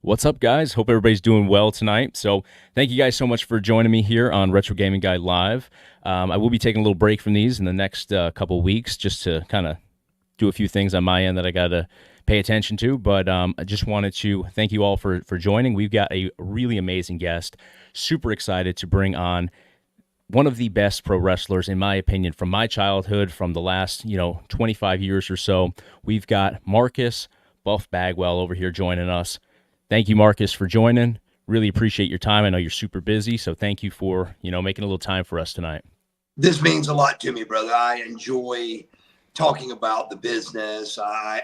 What's up, guys? Hope everybody's doing well tonight. So thank you guys so much for joining me here on Retro Gaming Guy Live. I will be taking a little break from these in the next couple weeks just to kind of do a few things on my end that I got to pay attention to. But I just wanted to thank you all for joining. We've got a really amazing guest. Super excited to bring on one of the best pro wrestlers, in my opinion, from my childhood, from the last, 25 years or so. We've got Marcus Buff Bagwell over here joining us. Thank you, Marcus, for joining. Really appreciate your time. I know you're super busy, so thank you for, making a little time for us tonight. This means a lot to me, brother. I enjoy talking about the business. I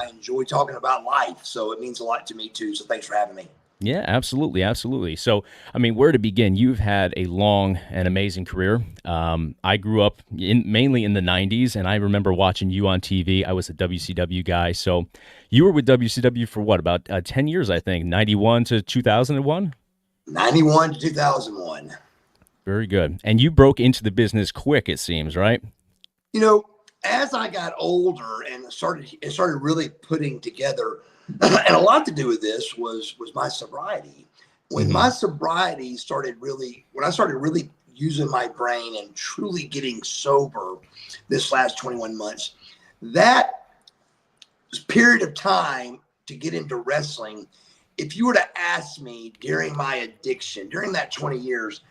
enjoy talking about life, so it means a lot to me too. So thanks for having me. Yeah, absolutely, absolutely. So, where to begin? You've had a long and amazing career. I grew up mainly in the 90s, and I remember watching you on TV. I was a WCW guy. So you were with WCW for what, about 10 years, I think, 91 to 2001? 91 to 2001. Very good. And you broke into the business quick, it seems, right? As I got older and started really putting together, and a lot to do with this was my sobriety. When my sobriety when I started really using my brain and truly getting sober this last 21 months, that period of time to get into wrestling, if you were to ask me during my addiction, during that 20 years,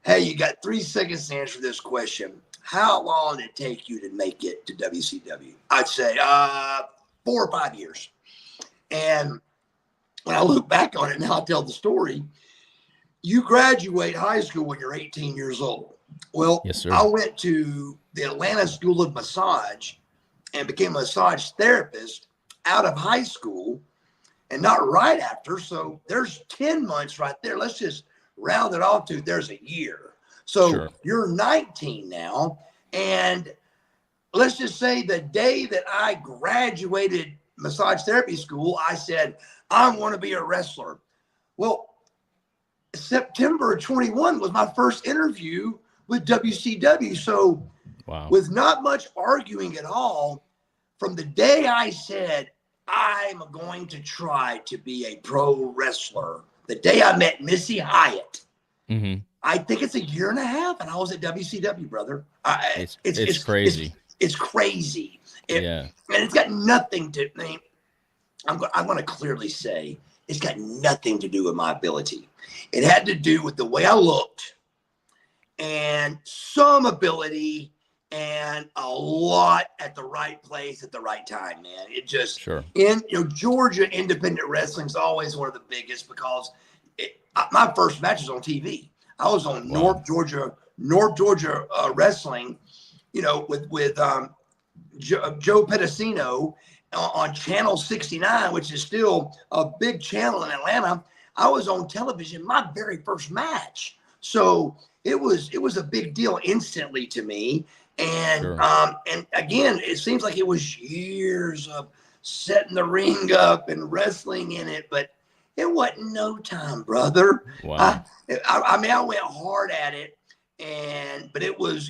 hey, you got 3 seconds to answer this question. How long did it take you to make it to WCW? I'd say 4 or 5 years. And when I look back on it now, I tell the story. You graduate high school when you're 18 years old. Well, yes, sir. I went to the Atlanta School of Massage and became a massage therapist out of high school and not right after. So there's 10 months right there. Let's just round it off to there's a year. So sure. You're 19 now. And let's just say the day that I graduated massage therapy school, I said, I want to be a wrestler. Well, September 21 was my first interview with WCW. So wow. With not much arguing at all, from the day I said, I'm going to try to be a pro wrestler, the day I met Missy Hyatt, I think it's a year and a half, and I was at WCW, brother. It's crazy. It's crazy. Yeah. And it's got nothing to, I'm going to clearly say, it's got nothing to do with my ability. It had to do with the way I looked and some ability and a lot at the right place at the right time, man. It just, sure. Georgia independent wrestling is always one of the biggest because my first match was on TV. I was on North Georgia Wrestling, with Joe Pedicino on Channel 69, which is still a big channel in Atlanta. I was on television my very first match. So it was a big deal instantly to me. And sure. And again, it seems like it was years of setting the ring up and wrestling in it, but it wasn't no time, brother. Wow. I went hard at it, but it was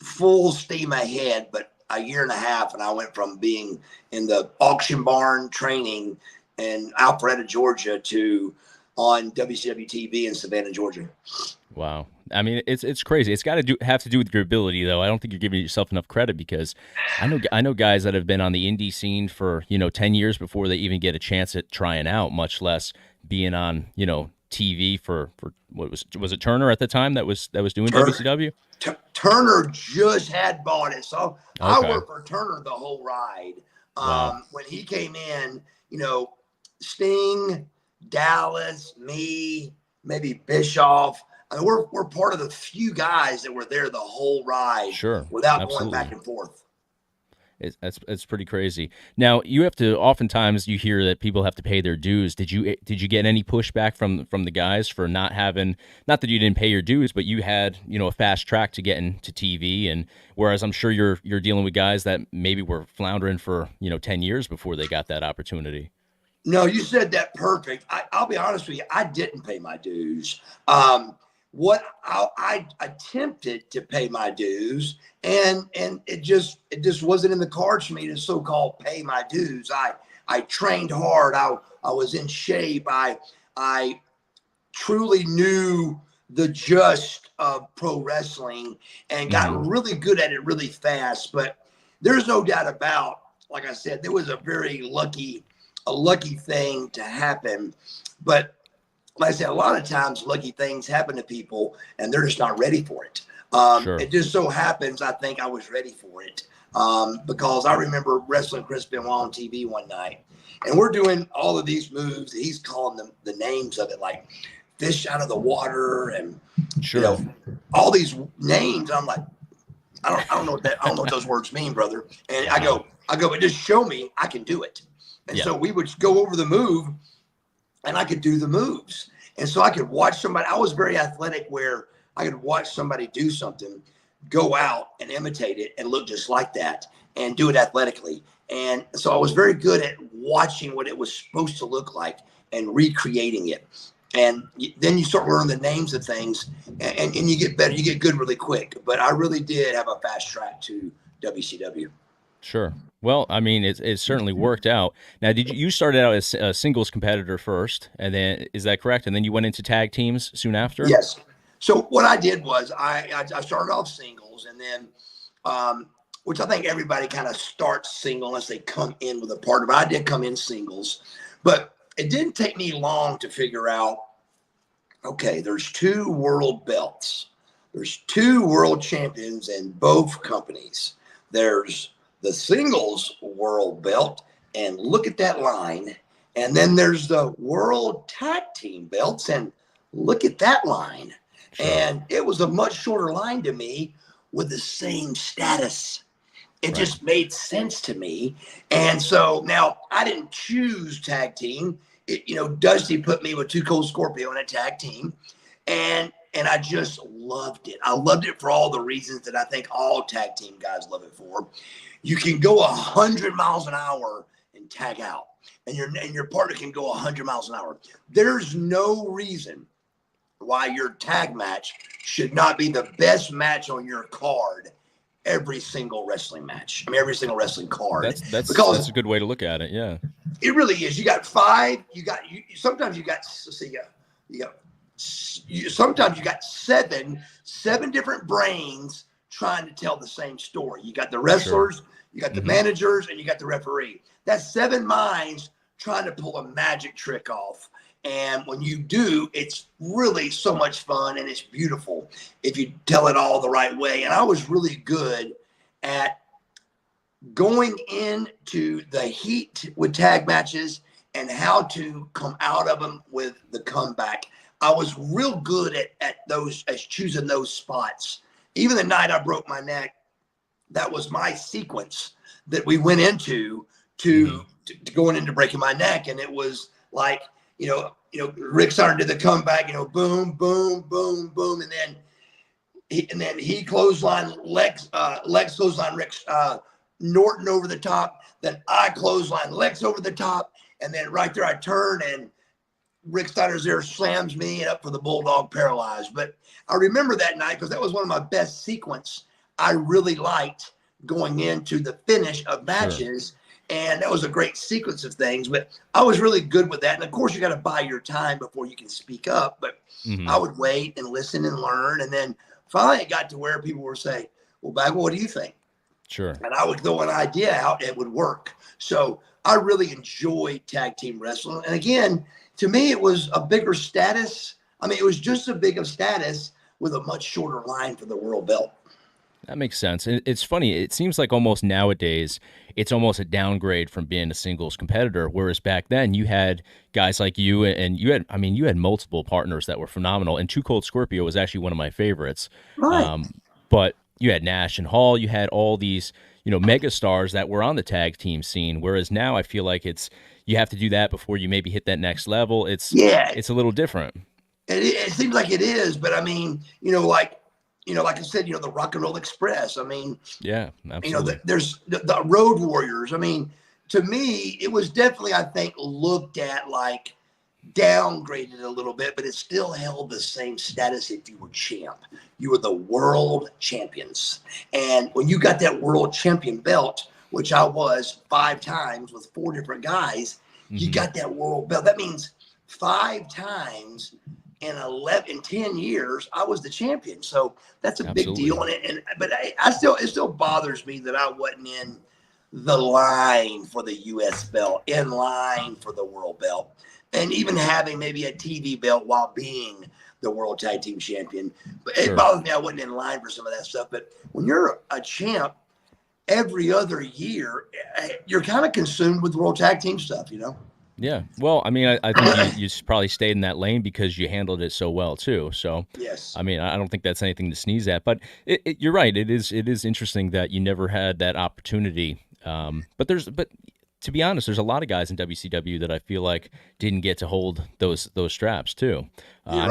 full steam ahead, but a year and a half, and I went from being in the auction barn training in Alpharetta, Georgia, to on WCW TV in Savannah, Georgia. Wow. It's crazy. It's got to have to do with your ability, though. I don't think you're giving yourself enough credit because I know guys that have been on the indie scene for 10 years before they even get a chance at trying out, much less being on TV for what was it Turner at the time that was doing WCW? Turner just had bought it, so okay. I worked for Turner the whole ride. Wow. When he came in, Sting, Dallas, me, maybe Bischoff. We're part of the few guys that were there the whole ride, sure, without absolutely. going back and forth. It's pretty crazy. Now you have to. Oftentimes you hear that people have to pay their dues. Did you get any pushback from the guys for not having? Not that you didn't pay your dues, but you had a fast track to get into TV, and whereas I'm sure you're dealing with guys that maybe were floundering for 10 years before they got that opportunity. No, you said that perfect. I'll be honest with you. I didn't pay my dues. What I attempted to pay my dues, and it just wasn't in the cards for me to so-called pay my dues. I trained hard. I was in shape. I truly knew the gist of pro wrestling and got really good at it really fast. But there's no doubt about, like I said, there was a lucky thing to happen. But like I said, a lot of times lucky things happen to people and they're just not ready for it. Sure. It just so happens, I think I was ready for it. Because I remember wrestling Chris Benoit on TV one night, and we're doing all of these moves. He's calling them the names of it, like fish out of the water, and Sure. all these names. I'm like, I don't know I don't know what those words mean, brother. And I go, but just show me I can do it. And so we would go over the move, and I could do the moves, and so I could watch somebody. I was very athletic, where I could watch somebody do something, go out and imitate it and look just like that and do it athletically. And so I was very good at watching what it was supposed to look like and recreating it. And then you start learning the names of things, and you get better, you get good really quick. But I really did have a fast track to WCW. Sure. Well, I mean, it certainly worked out. Now, you started out as a singles competitor first, and then is that correct? And then you went into tag teams soon after? Yes. So what I did was I started off singles, and then, which I think everybody kind of starts single unless they come in with a partner. But I did come in singles, but it didn't take me long to figure out, okay, there's 2 world belts. There's 2 world champions in both companies. There's the singles world belt, and look at that line. And then there's the world tag team belts, and look at that line. Sure. And it was a much shorter line to me with the same status. It just made sense to me. And so now I didn't choose tag team. Dusty put me with Too Cold Scorpio in a tag team. And I just loved it. I loved it for all the reasons that I think all tag team guys love it for. You can go 100 miles an hour and tag out, and your partner can go 100 miles an hour. There's no reason why your tag match should not be the best match on your card every single wrestling match. I mean, every single wrestling card. That's a good way to look at it. Yeah, it really is. You got 5. Sometimes you got sometimes you got seven different brains trying to tell the same story. You got the wrestlers, you got the managers, and you got the referee. That's 7 minds trying to pull a magic trick off. And when you do, it's really so much fun, and it's beautiful if you tell it all the right way. And I was really good at going into the heat with tag matches and how to come out of them with the comeback. I was real good at choosing those spots. Even the night I broke my neck, that was my sequence that we went into to going into breaking my neck. And it was like, Rick Steiner did the comeback, boom, boom, boom, boom. And then he clothesline Lex clothesline Rick Norton over the top. Then I clothesline Lex over the top. And then right there I turn, and Rick Steiner's there, slams me up for the Bulldog Paralyzed. But I remember that night because that was one of my best sequence. I really liked going into the finish of matches. And that was a great sequence of things, but I was really good with that. And of course, you got to buy your time before you can speak up. But I would wait and listen and learn. And then finally, it got to where people were saying, well, Bagwell, what do you think? Sure. And I would throw an idea out, and it would work. So I really enjoyed tag team wrestling. And again, to me, it was a bigger status. I mean, it was just a big of status with a much shorter line for the world belt. That makes sense. And it's funny. It seems like almost nowadays, it's almost a downgrade from being a singles competitor. Whereas back then you had guys like you, and you had multiple partners that were phenomenal. And Too Cold Scorpio was actually one of my favorites. Right. But you had Nash and Hall, you had all these, mega stars that were on the tag team scene. Whereas now I feel like you have to do that before you maybe hit that next level. It's a little different. It seems like it is, but I mean, like I said, the Rock and Roll Express. I mean, yeah, absolutely. There's the Road Warriors. I mean, to me, it was definitely, I think, looked at like downgraded a little bit, but it still held the same status if you were champ. You were the world champions. And when you got that world champion belt, which I was 5 times with 4 different guys, you got that world belt. That means 5 times in 10 years, I was the champion. So that's a big deal. But it still bothers me that I wasn't in the line for the U.S. belt, in line for the world belt, and even having maybe a TV belt while being the world tag team champion. But it bothers me I wasn't in line for some of that stuff. But when you're a champ every other year, you're kind of consumed with world tag team stuff, you know? Yeah. Well, I mean, I think you probably stayed in that lane because you handled it so well too. So, Yes. I mean, I don't think that's anything to sneeze at. But you're right. It is interesting that you never had that opportunity. But to be honest, there's a lot of guys in WCW that I feel like didn't get to hold those straps too. I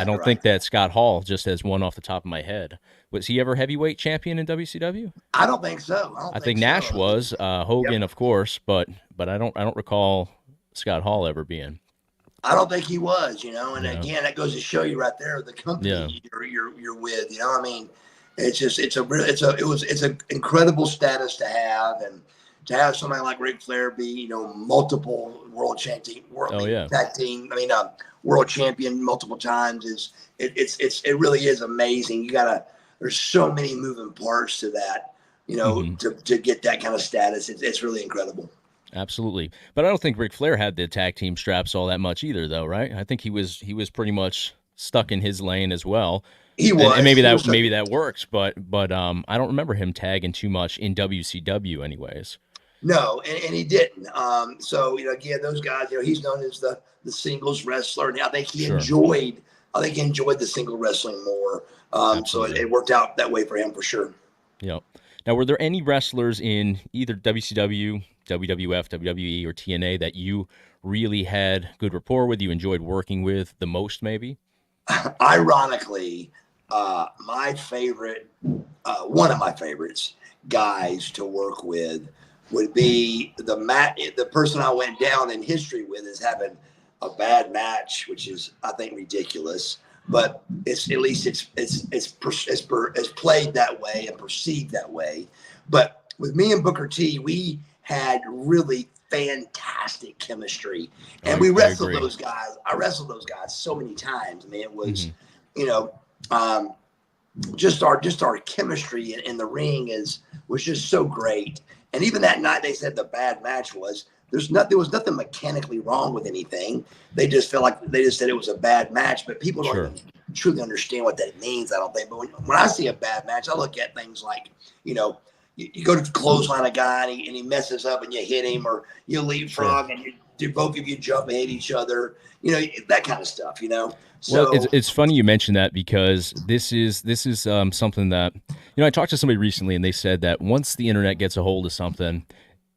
don't think that Scott Hall, just as one off the top of my head, was he ever heavyweight champion in WCW? I don't think so. I think Nash was, Hogan, of course, but I don't recall Scott Hall ever being. I don't think he was, you know. And again, that goes to show you right there the company you're with. You know, I mean, it's an incredible status to have, and to have somebody like Ric Flair be, you know, multiple world champion, tag team. I mean, world champion multiple times it really is amazing. There's so many moving parts to that, you know, to get that kind of status. It's really incredible. Absolutely. But I don't think Ric Flair had the tag team straps all that much either, though, right? I think he was pretty much stuck in his lane as well. He was. And maybe that works, but I don't remember him tagging too much in WCW anyways. No, and he didn't. So, you know, again, those guys, you know, he's known as the singles wrestler. And I think he enjoyed the single wrestling more. So it worked out that way for him for sure. Yep. Now, were there any wrestlers in either WCW, WWF, WWE, or TNA that you really had good rapport with, you enjoyed working with the most, maybe? Ironically, my favorite, one of my favorites guys to work with would be the person I went down in history with as having a bad match, which is, I think, ridiculous. But it's played that way and perceived that way. But with me and Booker T, we had really fantastic chemistry, and we wrestled those guys. I wrestled those guys so many times. I mean, it was, you know, just our chemistry in the ring was just so great. And even that night, they said the bad match was. There was nothing mechanically wrong with anything. They just felt like they just said it was a bad match, but people don't even truly understand what that means, I don't think. But when I see a bad match, I look at things like, you know, you go to clothesline a guy and he messes up and you hit him, or you leapfrog and both of you jump and hit each other, you know, that kind of stuff, you know. So, well, it's funny you mentioned that, because this is something that, you know, I talked to somebody recently and they said that once the internet gets a hold of something,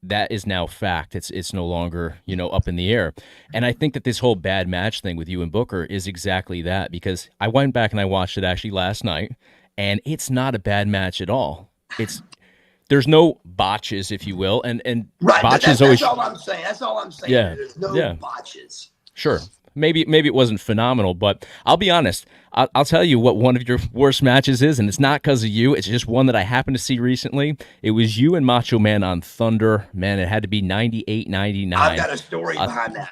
that is now fact. It's no longer, you know, up in the air. And I think that this whole bad match thing with you and Booker is exactly that, because I went back and I watched it actually last night, and it's not a bad match at all. There's no botches, if you will, and botches that's all I'm saying. That's all I'm saying. Yeah, there's no botches. Sure. Maybe it wasn't phenomenal, but I'll be honest. I'll tell you what one of your worst matches is, and it's not because of you. It's just one that I happened to see recently. It was you and Macho Man on Thunder. Man, it had to be 98, 99. I've got a story behind that.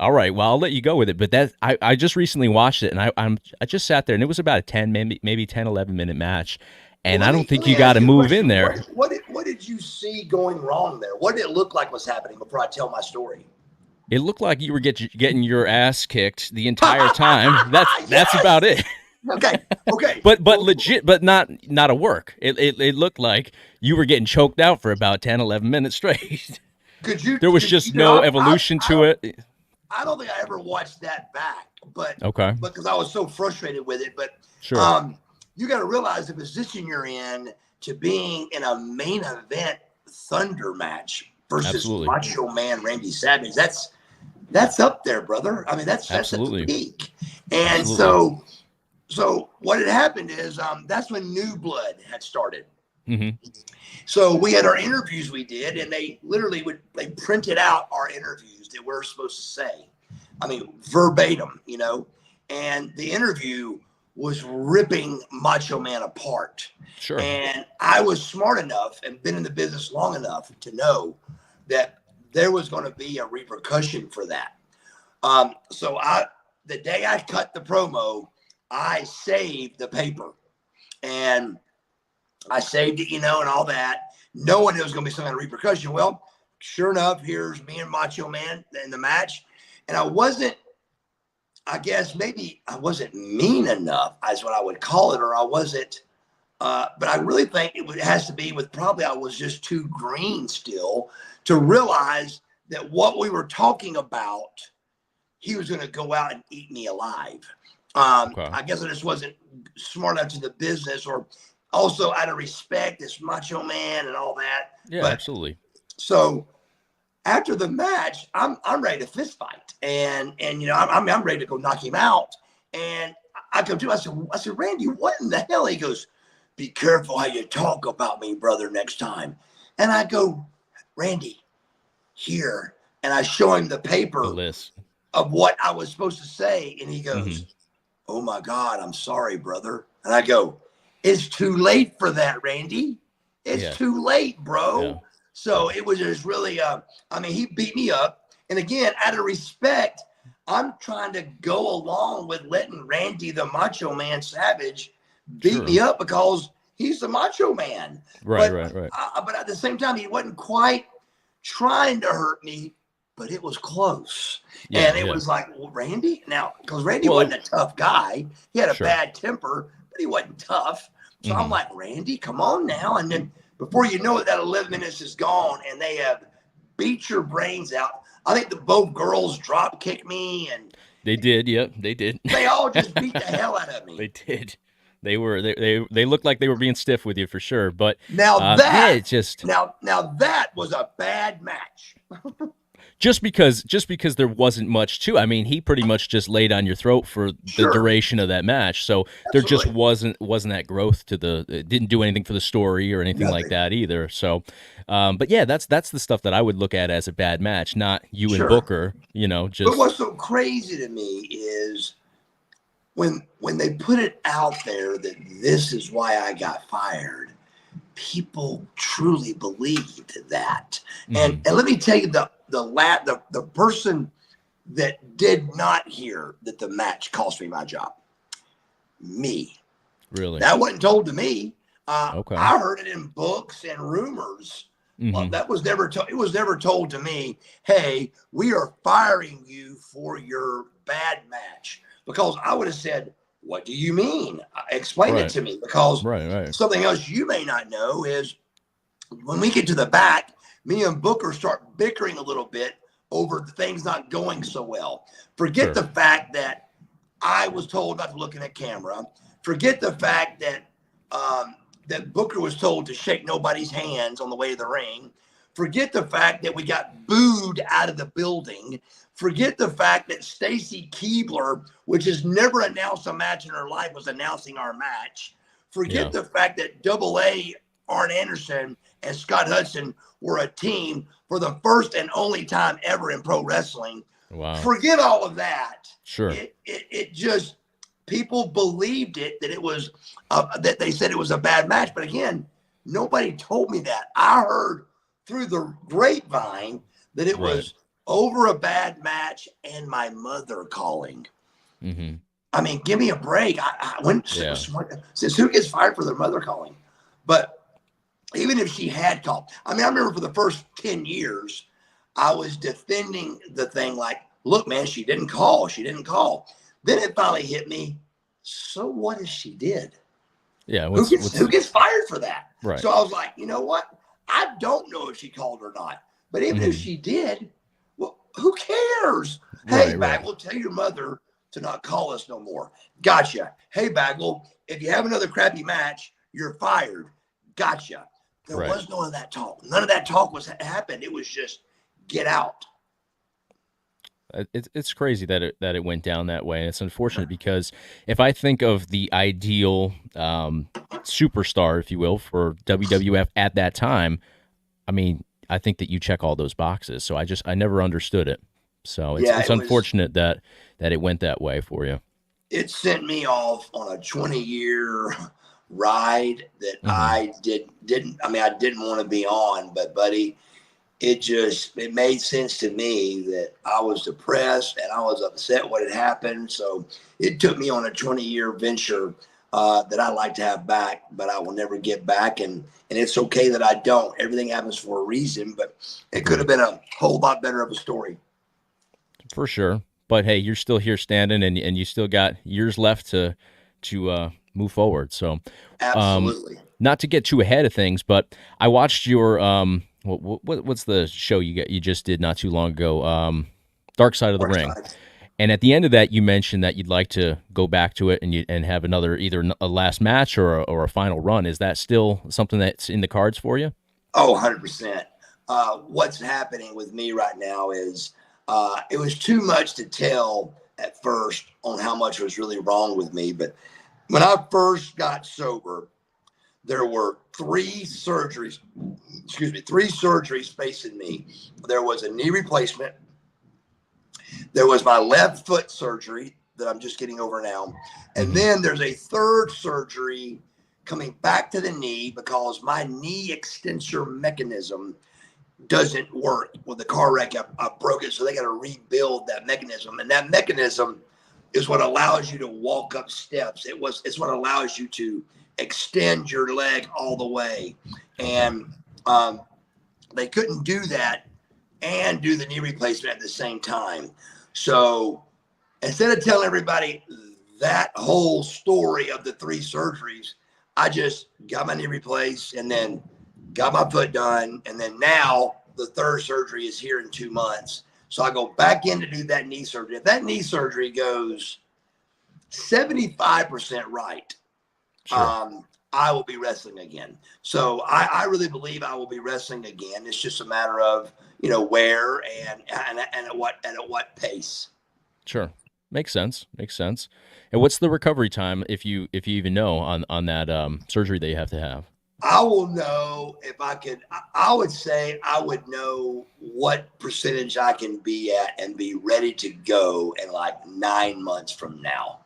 All right, well, I'll let you go with it. But I just recently watched it, and I just sat there, and it was about a 10, maybe 10, 11-minute match. And I don't think you got to move in there. What did you see going wrong there? What did it look like was happening before I tell my story? It looked like you were getting your ass kicked the entire time. That's about it. Okay. but legit, but not a work. It looked like you were getting choked out for about 10, 11 minutes straight. There was just no evolution to it. I don't think I ever watched that back, but because I was so frustrated with it. But you got to realize the position you're in to being in a main event Thunder match versus Macho Man Randy Savage. That's up there, brother. I mean, that's at the peak. And so what had happened is that's when New Blood had started. So we had our interviews we did, and they literally they printed out our interviews that we're supposed to say. I mean, verbatim, you know. And the interview was ripping Macho Man apart. Sure. And I was smart enough and been in the business long enough to know that there was going to be a repercussion for that. So the day I cut the promo, I saved the paper, and I saved it, and all that, knowing there was going to be some kind of repercussion. Well, sure enough, here's me and Macho Man in the match. And I guess maybe I wasn't mean enough, is what I would call it, or I wasn't. But I really think it has to be with probably I was just too green still to realize that what we were talking about, he was going to go out and eat me alive. Okay. I guess I just wasn't smart enough to the business, or also out of respect, this Macho Man and all that. Yeah, but, absolutely. So after the match, I'm ready to fist fight, and I'm ready to go knock him out. And I come to him, I said, Randy, what in the hell? He goes, be careful how you talk about me, brother, next time. And I go, Randy, here, and I show him the paper of what I was supposed to say, and he goes, oh my God, I'm sorry, brother. And I go, it's too late for that, Randy. It's too late, bro. Yeah. So it was just really, he beat me up. And again, out of respect, I'm trying to go along with letting Randy, the Macho Man Savage, beat me up because he's the Macho Man. Right. But at the same time, he wasn't quite trying to hurt me, but it was close. Yeah, and it was like, well, Randy? Now, because Randy wasn't a tough guy. He had a bad temper, but he wasn't tough. So I'm like, Randy, come on now. And then before you know it, that 11 minutes is gone, and they have beat your brains out. I think both girls drop kicked me, and they did. Yep, they did. They all just beat the hell out of me. They did. They looked like they were being stiff with you for sure. But now that was a bad match. Just because there wasn't much to. I mean, he pretty much just laid on your throat for the duration of that match. So there just wasn't that growth to it didn't do anything for the story or anything like that either. So, but yeah, that's the stuff that I would look at as a bad match, not you and Booker. Just. But what's so crazy to me is when they put it out there that this is why I got fired. People truly believed that, and let me tell you the person that did not hear that the match cost me my job. Me. Really? That wasn't told to me. Okay. I heard it in books and rumors. Well, that was never told. It was never told to me, hey, we are firing you for your bad match. Because I would have said, what do you mean? Explain it to me. Because something else you may not know is when we get to the back, me and Booker start bickering a little bit over the things not going so well. Forget the fact that I was told not to look in a camera. Forget the fact that that Booker was told to shake nobody's hands on the way to the ring. Forget the fact that we got booed out of the building. Forget the fact that Stacy Keibler, which has never announced a match in her life, was announcing our match. Forget the fact that AA, Arn Anderson, and Scott Hudson were a team for the first and only time ever in pro wrestling. Wow. Forget all of that. Sure. It just, people believed it, that it was, that they said it was a bad match. But again, nobody told me that. I heard through the grapevine that it was over a bad match and my mother calling. I mean, give me a break. I went since who gets fired for their mother calling? But even if she had called, I mean, I remember for the first 10 years, I was defending the thing like, look, man, she didn't call. Then it finally hit me. So what if she did? Yeah. Who gets fired for that? Right. So I was like, you know what? I don't know if she called or not. But even if she did, well, who cares? Hey, Bagwell, tell your mother to not call us no more. Gotcha. Hey, Bagwell, if you have another crappy match, you're fired. Gotcha. There was none of that talk. None of that talk happened. It was just get out. It's crazy that it went down that way. And it's unfortunate because if I think of the ideal superstar, if you will, for WWF at that time, I mean, I think that you check all those boxes. So I never understood it. So it's unfortunate that it went that way for you. it sent me off on a 20-year ride that Hmm. I didn't. I mean, I didn't want to be on, but buddy, it made sense to me that I was depressed and I was upset what had happened. So it took me on a 20-year venture that I like to have back, but I will never get back. And it's okay that I don't. Everything happens for a reason, but it could have Agreed. been a whole lot better of a story. For sure. But hey, you're still here standing, and you still got years left to move forward. So, um, Absolutely. not to get too ahead of things, but I watched your what's the show you just did not too long ago? Dark Side of the Dark Ring. side. And at the end of that, you mentioned that you'd like to go back to it and have another either a last match or a final run. Is that still something that's in the cards for you? Oh, 100%. What's happening with me right now is it was too much to tell at first on how much was really wrong with me. But when I first got sober, there were three surgeries facing me. There was a knee replacement. There was my left foot surgery that I'm just getting over now. And Hmm. then there's a third surgery coming back to the knee because my knee extensor mechanism doesn't work. With the car wreck, I broke it. So they got to rebuild that mechanism. And that mechanism is what allows you to walk up steps. It's what allows you to extend your leg all the way. Okay. And they couldn't do that and do the knee replacement at the same time. So instead of telling everybody that whole story of the three surgeries, I just got my knee replaced and then got my foot done. And then now the third surgery is here in 2 months. So I go back in to do that knee surgery. If that knee surgery goes 75% right, Sure. I will be wrestling again. So I really believe I will be wrestling again. It's just a matter of, where and at what pace. Sure. Makes sense. Makes sense. And what's the recovery time if you even know on that surgery that you have to have? I will know if I could. I would say I would know what percentage I can be at and be ready to go in like 9 months from now.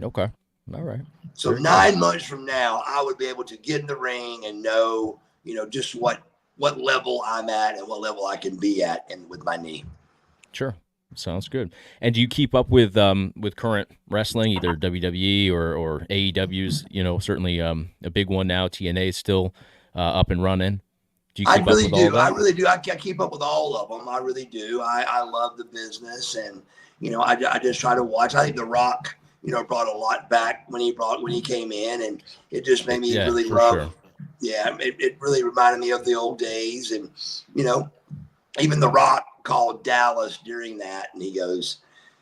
Okay. All right. So Very good. 9 months from now, I would be able to get in the ring and know, just what level I'm at and what level I can be at and with my knee. Sure. Sounds good. And do you keep up with current wrestling, either WWE or AEW's? Certainly a big one now. TNA is still up and running. Do you I keep up really with all of do. I that? really do. I keep up with all of them. I really do. I love the business, and I just try to watch. I think The Rock, brought a lot back when he came in, and it just made me Yeah, really for sure. love. Yeah, it really reminded me of the old days, and you know, even The Rock called Dallas during that, and he goes,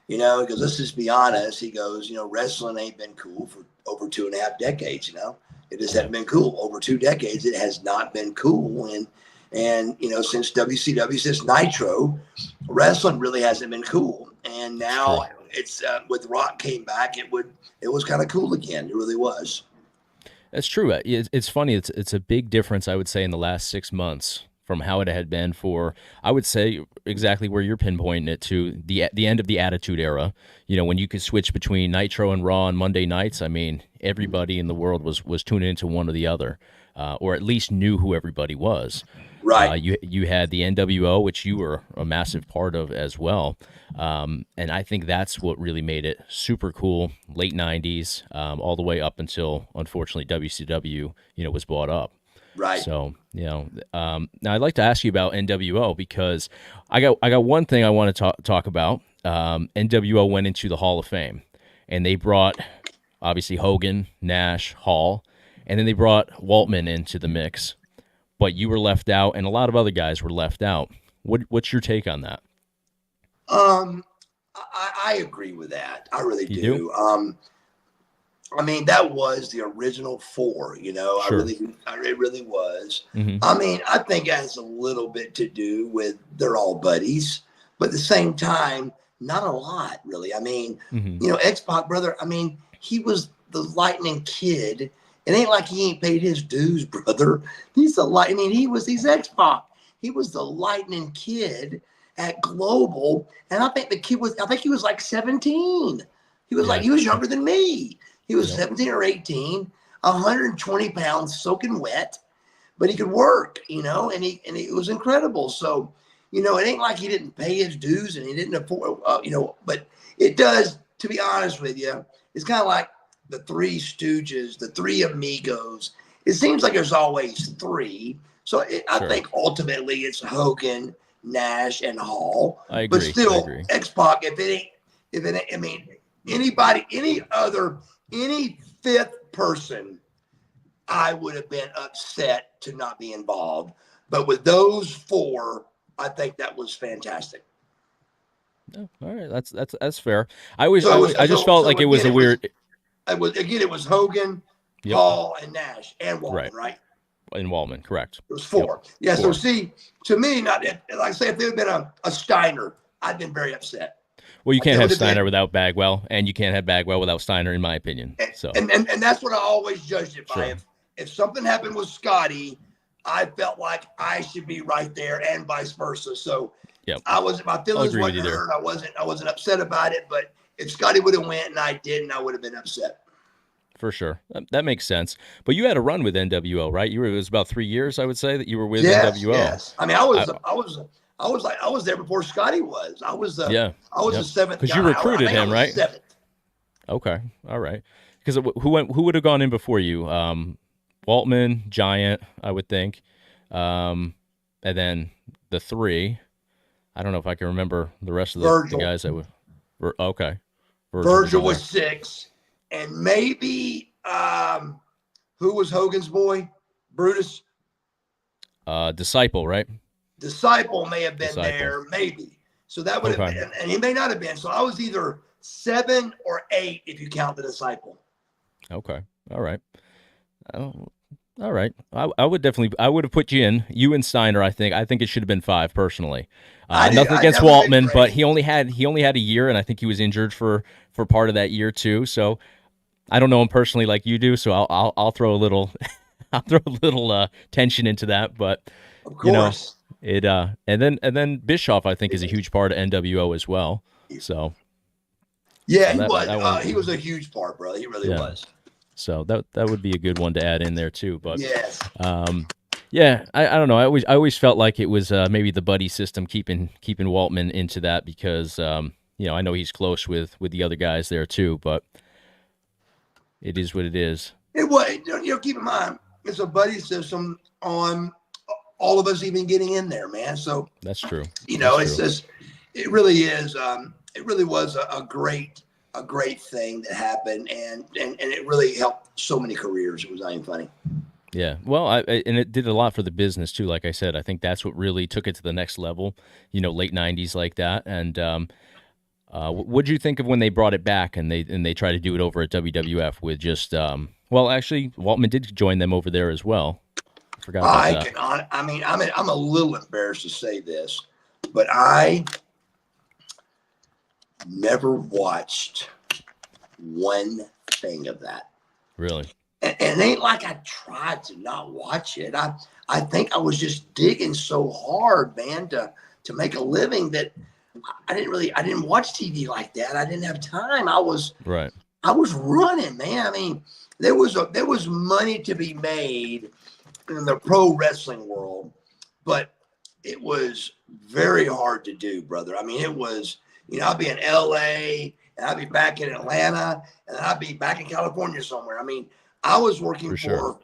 let's just be honest. He goes, wrestling ain't been cool for over 2.5 decades. It just Yeah, hasn't been cool. Over 2 decades, it has not been cool. And since WCW, since Nitro, wrestling really hasn't been cool. And it's now true. it's with Rock came back, it was kind of cool again. It really was. That's true. It's funny. It's a big difference, I would say, in the last 6 months from how it had been for, I would say, exactly where you're pinpointing it to the end of the Attitude Era. When you could switch between Nitro and Raw on Monday nights. I mean, everybody in the world was tuning into one or the other, or at least knew who everybody was. Right. You had the NWO, which you were a massive part of as well, and I think that's what really made it super cool. Late '90s, all the way up until unfortunately WCW, was bought up. Right. So now I'd like to ask you about NWO because I got one thing I want to talk about. NWO went into the Hall of Fame, and they brought obviously Hogan, Nash, Hall, and then they brought Waltman into the mix, but you were left out, and a lot of other guys were left out. What's your take on that? Um, I agree with that. I really You do? do. I mean, that was the original four. Sure. It really was. Hmm. I mean, I think it has a little bit to do with they're all buddies, but at the same time, not a lot, really. I mean, Hmm. X Pac brother. I mean, he was the Lightning Kid. It ain't like he ain't paid his dues, brother. He's the light. I mean, he's X Pac. He was the Lightning Kid at Global, and I think the kid was. I think he was like 17. He was Yeah. like, he was younger than me. He was Yep. 17 or 18, 120 pounds, soaking wet, but he could work, and it was incredible. So, it ain't like he didn't pay his dues and he didn't afford, but it does, to be honest with you, it's kind of like the Three Stooges, the Three Amigos. It seems like there's always three. So I think ultimately it's Hogan, Nash, and Hall. I agree. But still, I agree. X-Pac, I mean, anybody, any fifth person, I would have been upset to not be involved. But with those four, I think that was fantastic. Oh, all right, that's fair. I just felt like it was a weird. It was Hogan, Yep. Hall, and Nash, and Waltman, right? And Waltman, correct. It was four. Yep. Yeah. Four. So see, to me, like I say, if there had been a Steiner, I'd been very upset. Well, you can't have Steiner without Bagwell, and you can't have Bagwell without Steiner, in my opinion. And that's what I always judged it by. If something happened with Scotty, I felt like I should be right there, and vice versa. So my feelings wasn't hurt. I wasn't upset about it. But if Scotty would have went and I didn't, I would have been upset. For sure, that makes sense. But you had a run with NWO, right? It was about 3 years, I would say, that you were with NWO. Yes. I mean, I was there before Scotty was. I was the seventh guy. Because you recruited him, right? Seventh. Okay, all right. Because who would have gone in before you? Waltman, Giant, I would think, and then the three. I don't know if I can remember the rest of the guys that would. Okay, Virgil was 6, and maybe who was Hogan's boy? Brutus. Disciple, right? Disciple may have been there, maybe. So that would have been, and he may not have been. So I was either 7 or 8 if you count the Disciple. Okay, all right. Oh, all right. I would have put you and Steiner. I think it should have been 5 personally. Nothing against Waltman, but he only had a year, and I think he was injured for part of that year too. So I don't know him personally like you do. So I'll throw a little tension into that. But of course, it and then Bischoff I think is a huge part of NWO as well. So yeah, he was a huge part, brother. He really was. So that would be a good one to add in there too. But yes, I don't know. I always felt like it was maybe the buddy system keeping Waltman into that because I know he's close with the other guys there too. But it is what it is. It was. Keep in mind it's a buddy system on all of us even getting in there, man. So that's true. It's just it really is. It really was a great thing that happened, and it really helped so many careers. It was not even funny. Yeah, well, and it did a lot for the business too. Like I said, I think that's what really took it to the next level. Late '90s like that. And what did you think of when they brought it back and they tried to do it over at WWF with just actually Waltman did join them over there as well. I forgot about that. I'm a little embarrassed to say this, but I never watched one thing of that. Really? And it ain't like I tried to not watch it. I think I was just digging so hard, man, to make a living that I didn't watch TV like that. I didn't have time. I was running, man. I mean, there was money to be made in the pro wrestling world, but it was very hard to do, brother. I mean, it was, I'd be in LA and I'd be back in Atlanta and I'd be back in California somewhere. I mean, I was working for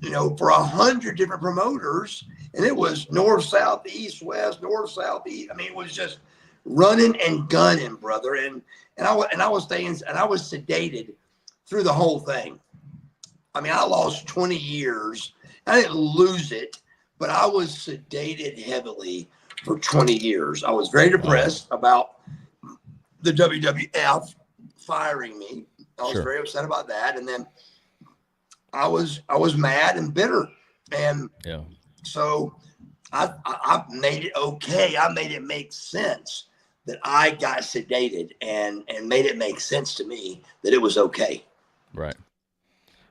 100 different promoters, and it was north, south, east, west, north, south, east. I mean, it was just running and gunning, brother. And I was sedated through the whole thing. I mean, I lost 20 years. I didn't lose it, but I was sedated heavily for 20 years. I was very depressed about the WWF firing me. I was very upset about that. And then I was mad and bitter. And so I made it okay. I made it make sense that I got sedated and made it make sense to me that it was okay. Right.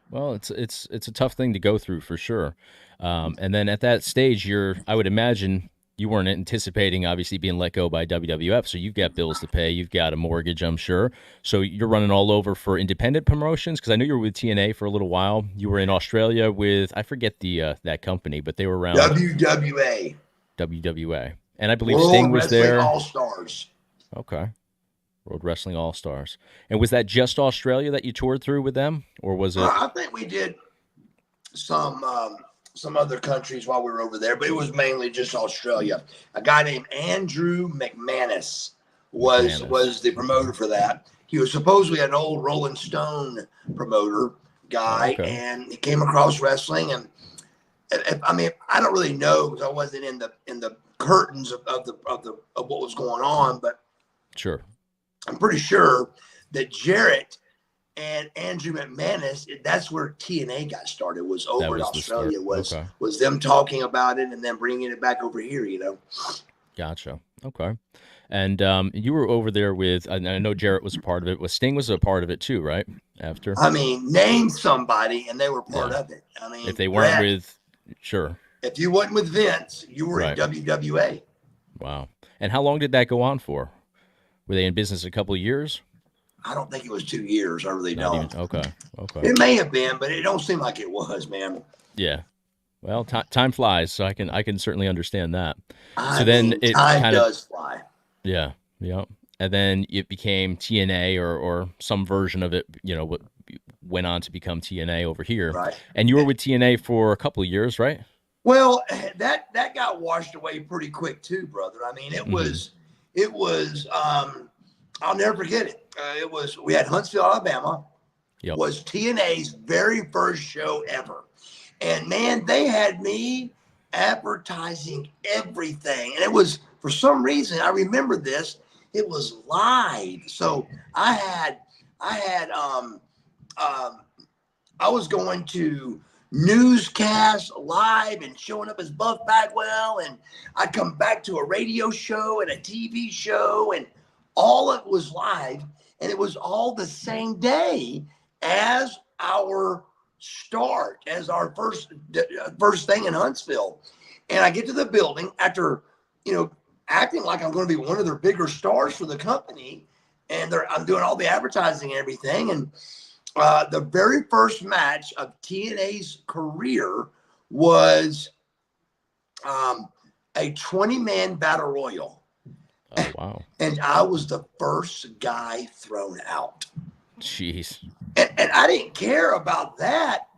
Well, it's a tough thing to go through for sure. And then at that stage, I would imagine you weren't anticipating obviously being let go by WWF, so you've got bills to pay, you've got a mortgage, I'm sure. So you're running all over for independent promotions, because I know you were with TNA for a little while. You were in Australia with, I forget the that company, but they were around WWA, WWA, and I believe Sting World was Wrestling there. All Stars. Okay, World Wrestling All Stars. And was that just Australia that you toured through with them, or was it? I think we did some other countries while we were over there, but it was mainly just Australia. A guy named Andrew McManus was the promoter for that. He was supposedly an old Rolling Stone promoter guy, Okay. and he came across wrestling. And I mean, I don't really know because I wasn't in the curtains of what was going on, but Sure. I'm pretty sure that Jarrett and Andrew McManus, that's where TNA got started, was over in Australia, was them talking about it and then bringing it back over here, you know. Gotcha. Okay. And you were over there with, and I know Jarrett was a part of it, was Sting was a part of it too, right? After? I mean, name somebody and they were part of it. I mean, if they weren't with, sure. If you wasn't with Vince, you were in WWA. Wow. And how long did that go on for? Were they in business a couple of years? I don't think it was 2 years. I really don't. Okay. It may have been, but it don't seem like it was, man. Yeah. Well, time flies, so I can certainly understand that. So then it time does fly. Yeah. Yeah. And then it became TNA or some version of it, you know, what went on to become TNA over here. Right. And you were with TNA for a couple of years, right? Well, that got washed away pretty quick too, brother. I mean, it was I'll never forget it. We had Huntsville, Alabama. Yep. Was TNA's very first show ever. And man, they had me advertising everything. And it was, for some reason, I remember this, it was live. So I was going to newscasts live and showing up as Buff Bagwell, and I'd come back to a radio show and a TV show, and all it was live, and it was all the same day as our start, as our first thing in Huntsville. And I get to the building after, you know, acting like I'm going to be one of their bigger stars for the company, and I'm doing all the advertising and everything. And the very first match of TNA's career was a 20-man battle royal. Oh, wow. And I was the first guy thrown out. Jeez. And I didn't care about that.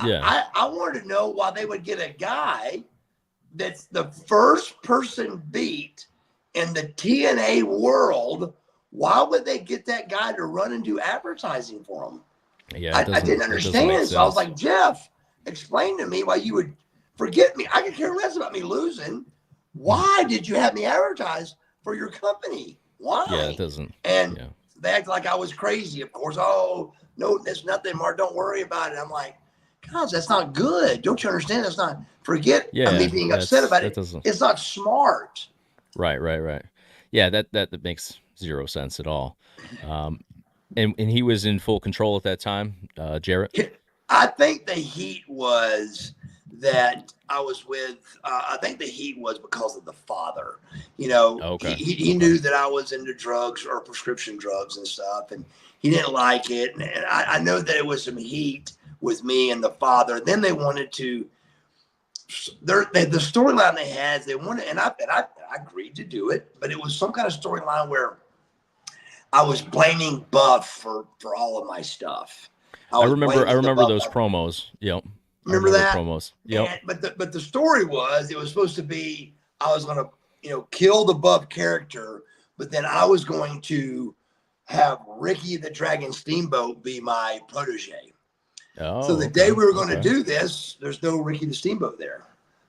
Yeah. I wanted to know why they would get a guy that's the first person beat in the TNA world. Why would they get that guy to run and do advertising for them? Yeah, I didn't understand. So I was like, Jeff, explain to me why you would forget me. I could care less about me losing. Why did you have me advertise for your company? Why? Yeah, it doesn't. And they act like I was crazy, of course. Oh, no, that's nothing, Mark. Don't worry about it. I'm like, guys, that's not good. Don't you understand? That's not, forget me being upset about it. It's not smart. Right. Yeah, that makes zero sense at all. And he was in full control at that time, Jarrett? I think the heat was that I was with, I think the heat was because of the father. You know, he knew that I was into drugs or prescription drugs and stuff, and he didn't like it. And I know that it was some heat with me and the father. Then they wanted to, the storyline they had, they wanted, and I agreed to do it, but it was some kind of storyline where I was blaming Buff for all of my stuff. I remember those promos. Yep. Remember that? Promos. Yep. But the story was, it was supposed to be, I was going to, kill the Buff character, but then I was going to have Ricky the Dragon Steamboat be my protege. Oh, so the day we were going to do this, there's no Ricky the Steamboat there.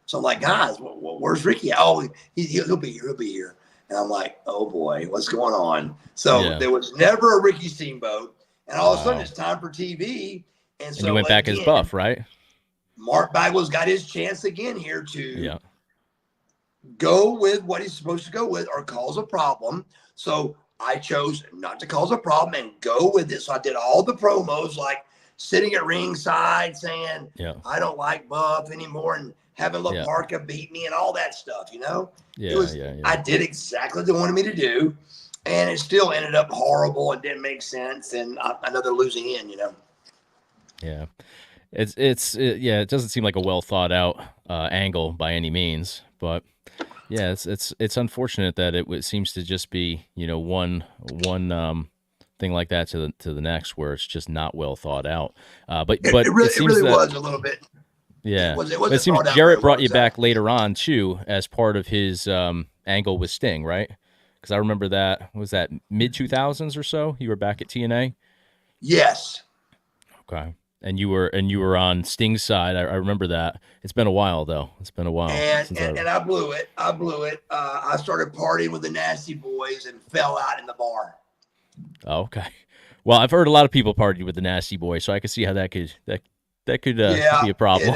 So I'm like, guys, where's Ricky? Oh, he'll be here. He'll be here. And I'm like, oh boy, what's going on? So there was never a Ricky Steamboat. And all of a sudden it's time for TV. And so you went back as Buff, right? Mark Bagwell's got his chance again here to go with what he's supposed to go with or cause a problem. So I chose not to cause a problem and go with it. So I did all the promos like sitting at ringside saying, Yeah. I don't like Buff anymore, and having Yeah. LaParca beat me and all that stuff, you know? Yeah. I did exactly what they wanted me to do, and it still ended up horrible and didn't make sense, and another losing in, you know? Yeah. It doesn't seem like a well thought out angle by any means, but yeah, it's unfortunate that it seems to just be, you know, one thing like that to the next, where it's just not well thought out. But it seems really that, was a little bit. yeah, It but it wasn't seems thought out Jarrett very brought well, you back exactly. later on too as part of his angle with Sting, right? Because I remember that was that mid 2000s or so. You were back at TNA. Yes. Okay. And you were on Sting's side. I remember that. It's been a while though. It's been a while since And I blew it. I started partying with the Nasty Boys and fell out in the bar. Oh, okay. Well, I've heard a lot of people party with the Nasty Boy, so I could see how that could Yeah, be a problem.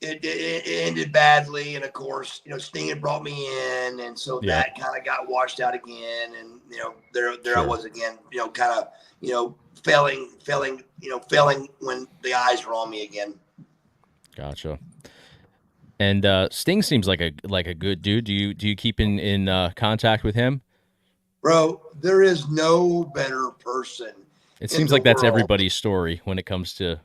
it ended badly, and of course, you know, Sting had brought me in, and so Yeah, that kind of got washed out again, and you know, there I sure. was again, you know, kind of, you know, failing when the eyes were on me again. Gotcha. And Sting seems like a good dude. Do you keep in contact with him? Bro, there is no better person It in seems the like that's world. everybody's story when it comes to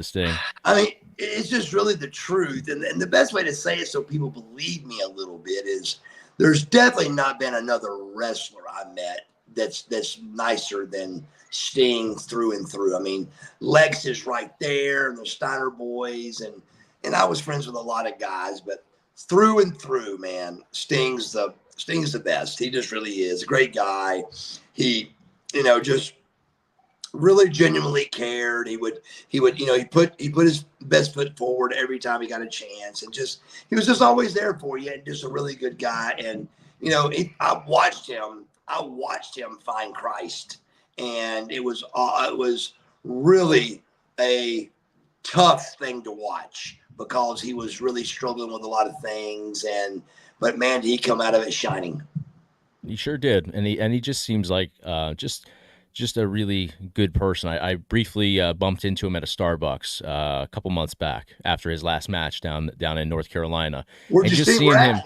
Sting. I mean, it's just really the truth. And the best way to say it so people believe me a little bit is there's definitely not been another wrestler I met that's nicer than Sting through and through. I mean, Lex is right there, and the Steiner boys, and I was friends with a lot of guys, but through and through, man, Sting's the best. He just really is a great guy. He, you know, just really genuinely cared. He would, you know, he put his best foot forward every time he got a chance, and just he was just always there for you, and just a really good guy. And you know, I watched him find Christ, and it was really a tough thing to watch because he was really struggling with a lot of things, and but man, did he come out of it shining. He sure did, and he just seems like just a really good person. I briefly bumped into him at a Starbucks a couple months back after his last match down in North Carolina, Where'd and you just see we're seeing him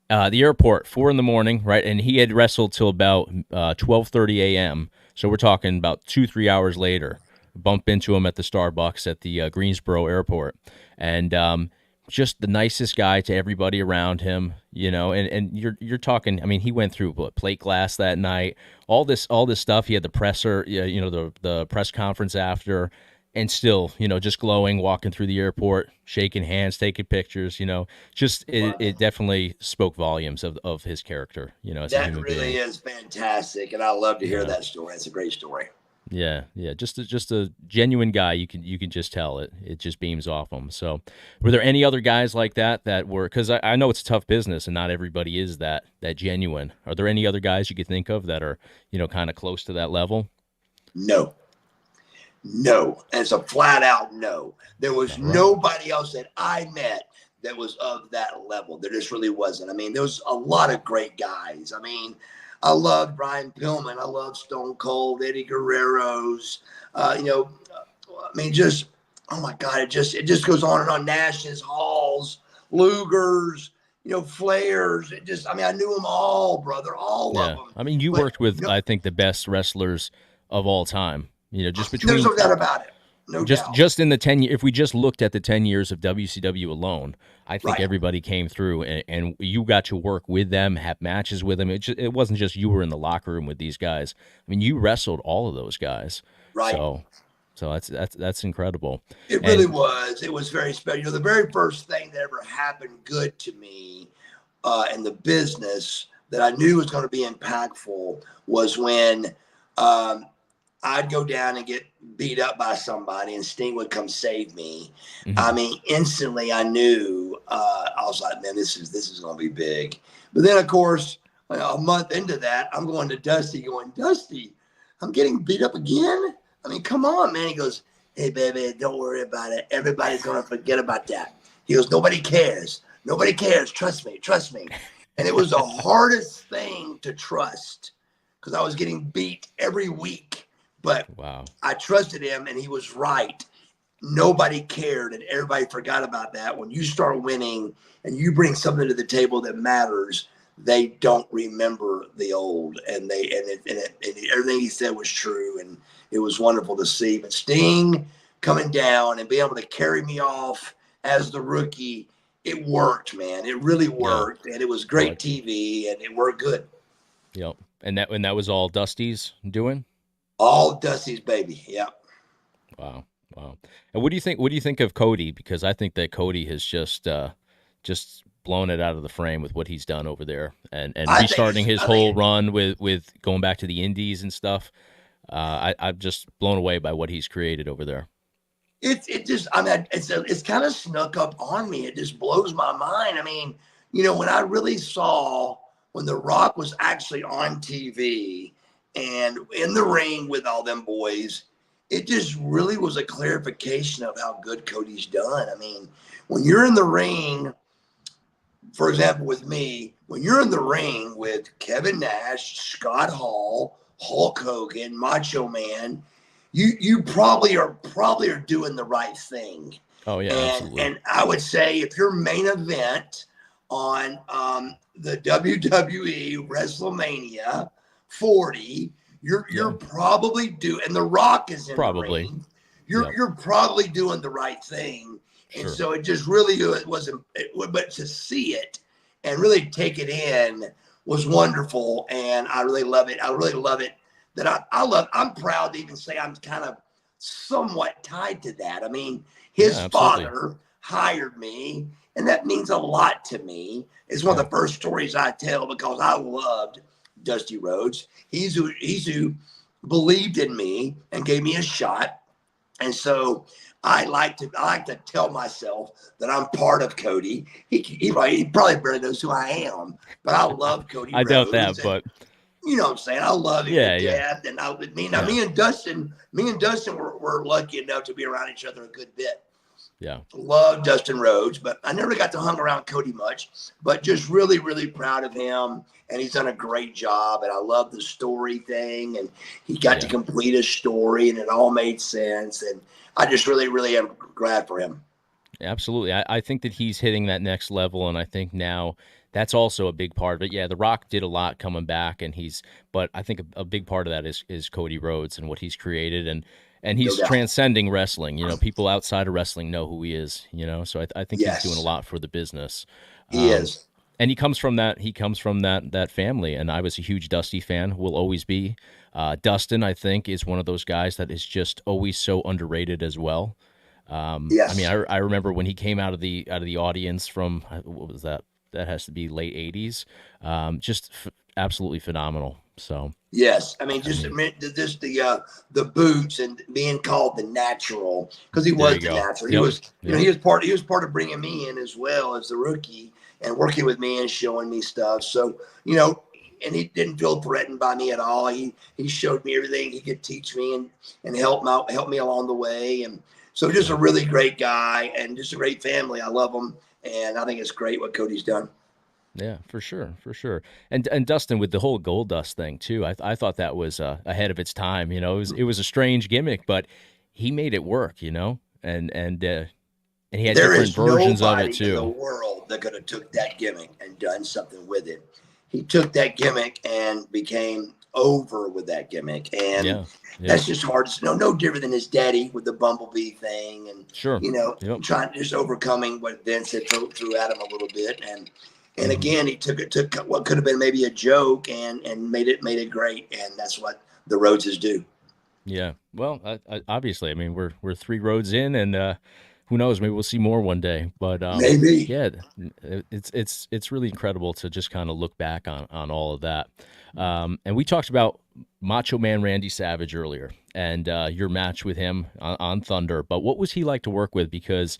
at? the airport 4 a.m, right, and he had wrestled till about 12:30 a.m. So we're talking about 2-3 hours later. Bump into him at the Starbucks at the Greensboro airport, and just the nicest guy to everybody around him, you know. And you're talking. I mean, he went through plate glass that night, all this stuff. He had the presser, you know, the press conference after, and still, you know, just glowing, walking through the airport, shaking hands, taking pictures. You know, just it definitely spoke volumes of his character, you know, as a That human really being. is fantastic, and I love to hear Yeah. that story. It's a great story. Yeah. Just a genuine guy. You can just tell it. It just beams off him. So, were there any other guys like that were? Because I know it's a tough business, and not everybody is that genuine. Are there any other guys you could think of that are, you know, kind of close to that level? No, no, and it's a flat out no. There was All right. nobody else that I met that was of that level. There just really wasn't. I mean, there was a lot of great guys. I mean, I loved Brian Pillman. I loved Stone Cold, Eddie Guerrero's. You know, I mean, just oh my God, it just goes on and on. Nash's, Halls, Luger's, you know, Flair's. It just, I mean, I knew them all, brother, all of Yeah. them. I mean, you But worked with, no, I think, the best wrestlers of all time. You know, just there's between no doubt about it. No doubt. just in the 10 if we just looked at the 10 years of WCW alone, I think Right. everybody came through, and you got to work with them, have matches with them. It wasn't just you were in the locker room with these guys. I mean, you wrestled all of those guys. Right. So that's incredible. It really And was. It was very special. You know, the very first thing that ever happened good to me in the business that I knew was going to be impactful was when um, I'd go down and get beat up by somebody, and Sting would come save me. I mhm, mean, instantly I knew. I was like, man, this is going to be big. But then, of course, a month into that, I'm going to Dusty, going, Dusty, I'm getting beat up again. I mean, come on, man. He goes, hey, baby, don't worry about it. Everybody's going to forget about that. He goes, nobody cares. Nobody cares. Trust me. Trust me. And it was the hardest thing to trust because I was getting beat every week But Wow. I trusted him, and he was right. Nobody cared, and everybody forgot about that. When you start winning and you bring something to the table that matters, they don't remember the old, and everything he said was true, and it was wonderful to see. But Sting coming down and being able to carry me off as the rookie, it worked, man. It really Yeah. worked, and it was Well, great TV, and it worked good. yep. And that was all Dusty's doing? All Dusty's baby, yeah. Wow. Wow. And what do you think of Cody? Because I think that Cody has just blown it out of the frame with what he's done over there, and restarting his whole run with going back to the indies and stuff. I'm just blown away by what he's created over there. It just, I mean, it's kind of snuck up on me. It just blows my mind. I mean, when I really saw when The Rock was actually on TV and in the ring with all them boys, it just really was a clarification of how good Cody's done. I mean, when you're in the ring, for example, with me, when you're in the ring with Kevin Nash, Scott Hall, Hulk Hogan, Macho Man, you probably are doing the right thing. Oh yeah, absolutely. And I would say if your main event on the WWE WrestleMania 40, you're probably doing, and The Rock is in the ring. You're probably doing the right thing. And so it just really wasn't, but to see it and really take it in was wonderful. And I really love it. I really love it that I'm proud to even say I'm kind of somewhat tied to that. I mean, his father hired me, and that means a lot to me. It's one of the first stories I tell because I loved Dusty Rhodes. He's who believed in me and gave me a shot. And so I like to tell myself that I'm part of Cody. He probably barely knows who I am, but I love Cody. I doubt that, but you know what I'm saying? I love him to death. And me and Dustin were lucky enough to be around each other a good bit. Yeah. Love Dustin Rhodes, but I never got to hang around Cody much, but just really, really proud of him. And he's done a great job. And I love the story thing. And he got to complete his story, and it all made sense. And I just really, really am glad for him. Absolutely. I think that he's hitting that next level. And I think now that's also a big part of it. Yeah, The Rock did a lot coming back, but I think a big part of that is Cody Rhodes and what he's created. And he's transcending wrestling. People outside of wrestling know who he is, so I think he's doing a lot for the business. He is. And he comes from that family. And I was a huge Dusty fan, will always be. Dustin, I think, is one of those guys that is just always so underrated as well. I mean, I remember when he came out of the audience from, what was that? That has to be late 80s. Just absolutely phenomenal. So yes, I mean, just the boots and being called the natural, because he was the natural. He was, he was part of bringing me in as well as the rookie and working with me and showing me stuff. So and he didn't feel threatened by me at all. He showed me everything he could teach me and help me along the way. And so just a really great guy and just a great family. I love him, and I think it's great what Cody's done. Yeah, for sure. And Dustin with the whole Gold Dust thing too. I thought that was ahead of its time. It was a strange gimmick, but he made it work. And he had different versions of it too. In the world that could have took that gimmick and done something with it. He took that gimmick and became over with that gimmick, and that's just hard to know. No different than his daddy with the Bumblebee thing, and trying just overcoming what Vince had threw at him a little bit, and again, he took what could have been maybe a joke and made it great, and that's what the Rhodeses do. Yeah, well, obviously, I mean, we're 3 Rhodes in, and who knows? Maybe we'll see more one day. But maybe, yeah, it's really incredible to just kind of look back on all of that. And we talked about Macho Man Randy Savage earlier, and your match with him on Thunder. But what was he like to work with? Because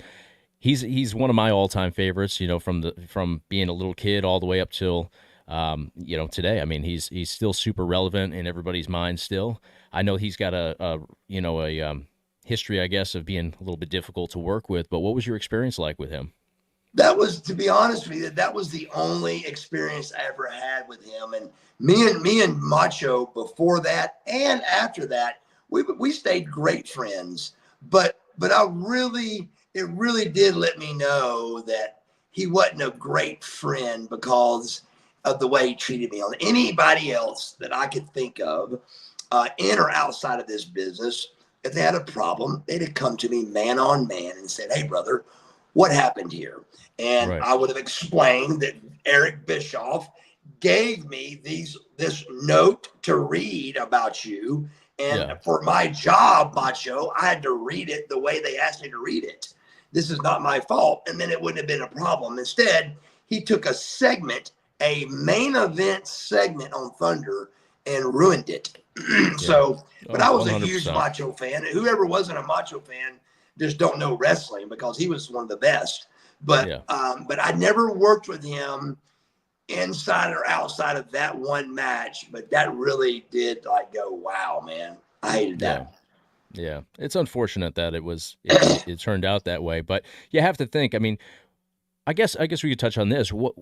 he's one of my all-time favorites. From being a little kid all the way up till today. I mean, he's still super relevant in everybody's mind still. I know he's got a history, I guess, of being a little bit difficult to work with, but what was your experience like with him? That was, to be honest with you, that was the only experience I ever had with him. And me and Macho before that and after that, we stayed great friends. But it really did let me know that he wasn't a great friend because of the way he treated me. On anybody else that I could think of, in or outside of this business, if they had a problem, they'd have come to me man on man and said, "Hey, brother, what happened here?" And Right. I would have explained that Eric Bischoff gave me this note to read about you. And Yeah. for my job, Macho, I had to read it the way they asked me to read it. This is not my fault. And then it wouldn't have been a problem. Instead, he took a main event segment on Thunder and ruined it. Yeah. So, but Oh, I was a huge 100%. Macho fan. Whoever wasn't a Macho fan just don't know wrestling because he was one of the best. Yeah. But I never worked with him inside or outside of that one match. But that really did like go, wow, man. I hated Yeah. that. Yeah. It's unfortunate that it turned out that way, but you have to think, I mean, I guess we could touch on this. What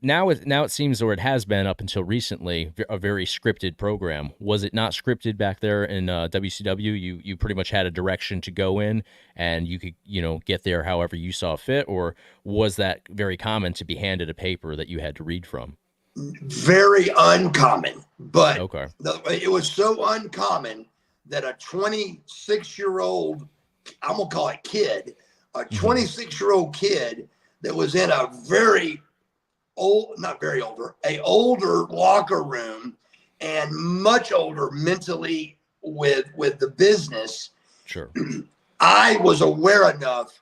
now it seems, or it has been up until recently, a very scripted program. Was it not scripted back there in WCW? You pretty much had a direction to go in, and you could get there however you saw fit, or was that very common to be handed a paper that you had to read from? Very uncommon, but Okay. it was so uncommon that a 26-year-old, I'm gonna call it kid, a Hmm. 26-year-old kid that was in a very old, not very older, a older locker room and much older mentally with the business. Sure. I was aware enough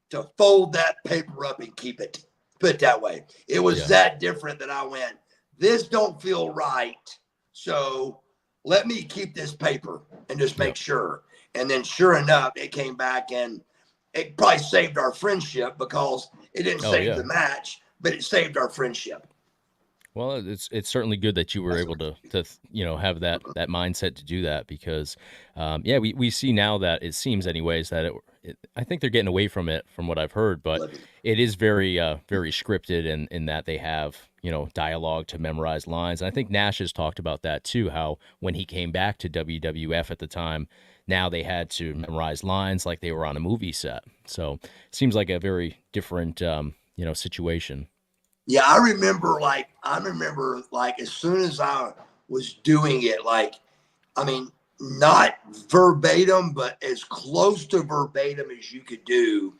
to fold that paper up and keep it. Put it that way. It was Yeah. that different that I went, this don't feel right. So let me keep this paper and just Yeah. make sure. And then sure enough, it came back and it probably saved our friendship because it didn't Oh save yeah. the match, but it saved our friendship. Well, it's certainly good that you were able to have that mindset to do that, because yeah, we see now that it seems anyways that I think they're getting away from it from what I've heard, but it is very scripted in that they have dialogue to memorize lines. And I think Nash has talked about that too, how when he came back to WWF at the time, now they had to memorize lines like they were on a movie set. So it seems like a very different situation. Yeah, I remember like as soon as I was doing it, like I mean, not verbatim, but as close to verbatim as you could do.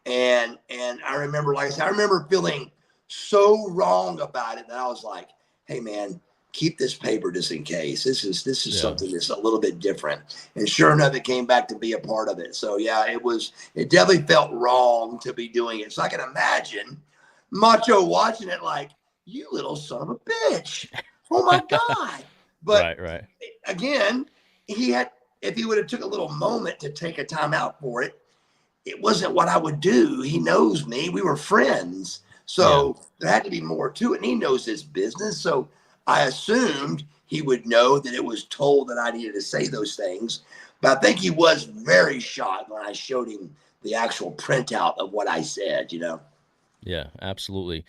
And I remember, like I said, I remember feeling so wrong about it that I was like, hey man, keep this paper just in case. This is Yeah. something that's a little bit different. And sure enough, it came back to be a part of it. So yeah, it definitely felt wrong to be doing it. So I can imagine Macho watching it like, you little son of a bitch. Oh my God. But Right, right. again, he had, if he would have took a little moment to take a time out for it, it wasn't what I would do. He knows me. We were friends. Yeah. So there had to be more to it. And he knows his business. So I assumed he would know that it was told that I needed to say those things. But I think he was very shocked when I showed him the actual printout of what I said. Yeah, absolutely.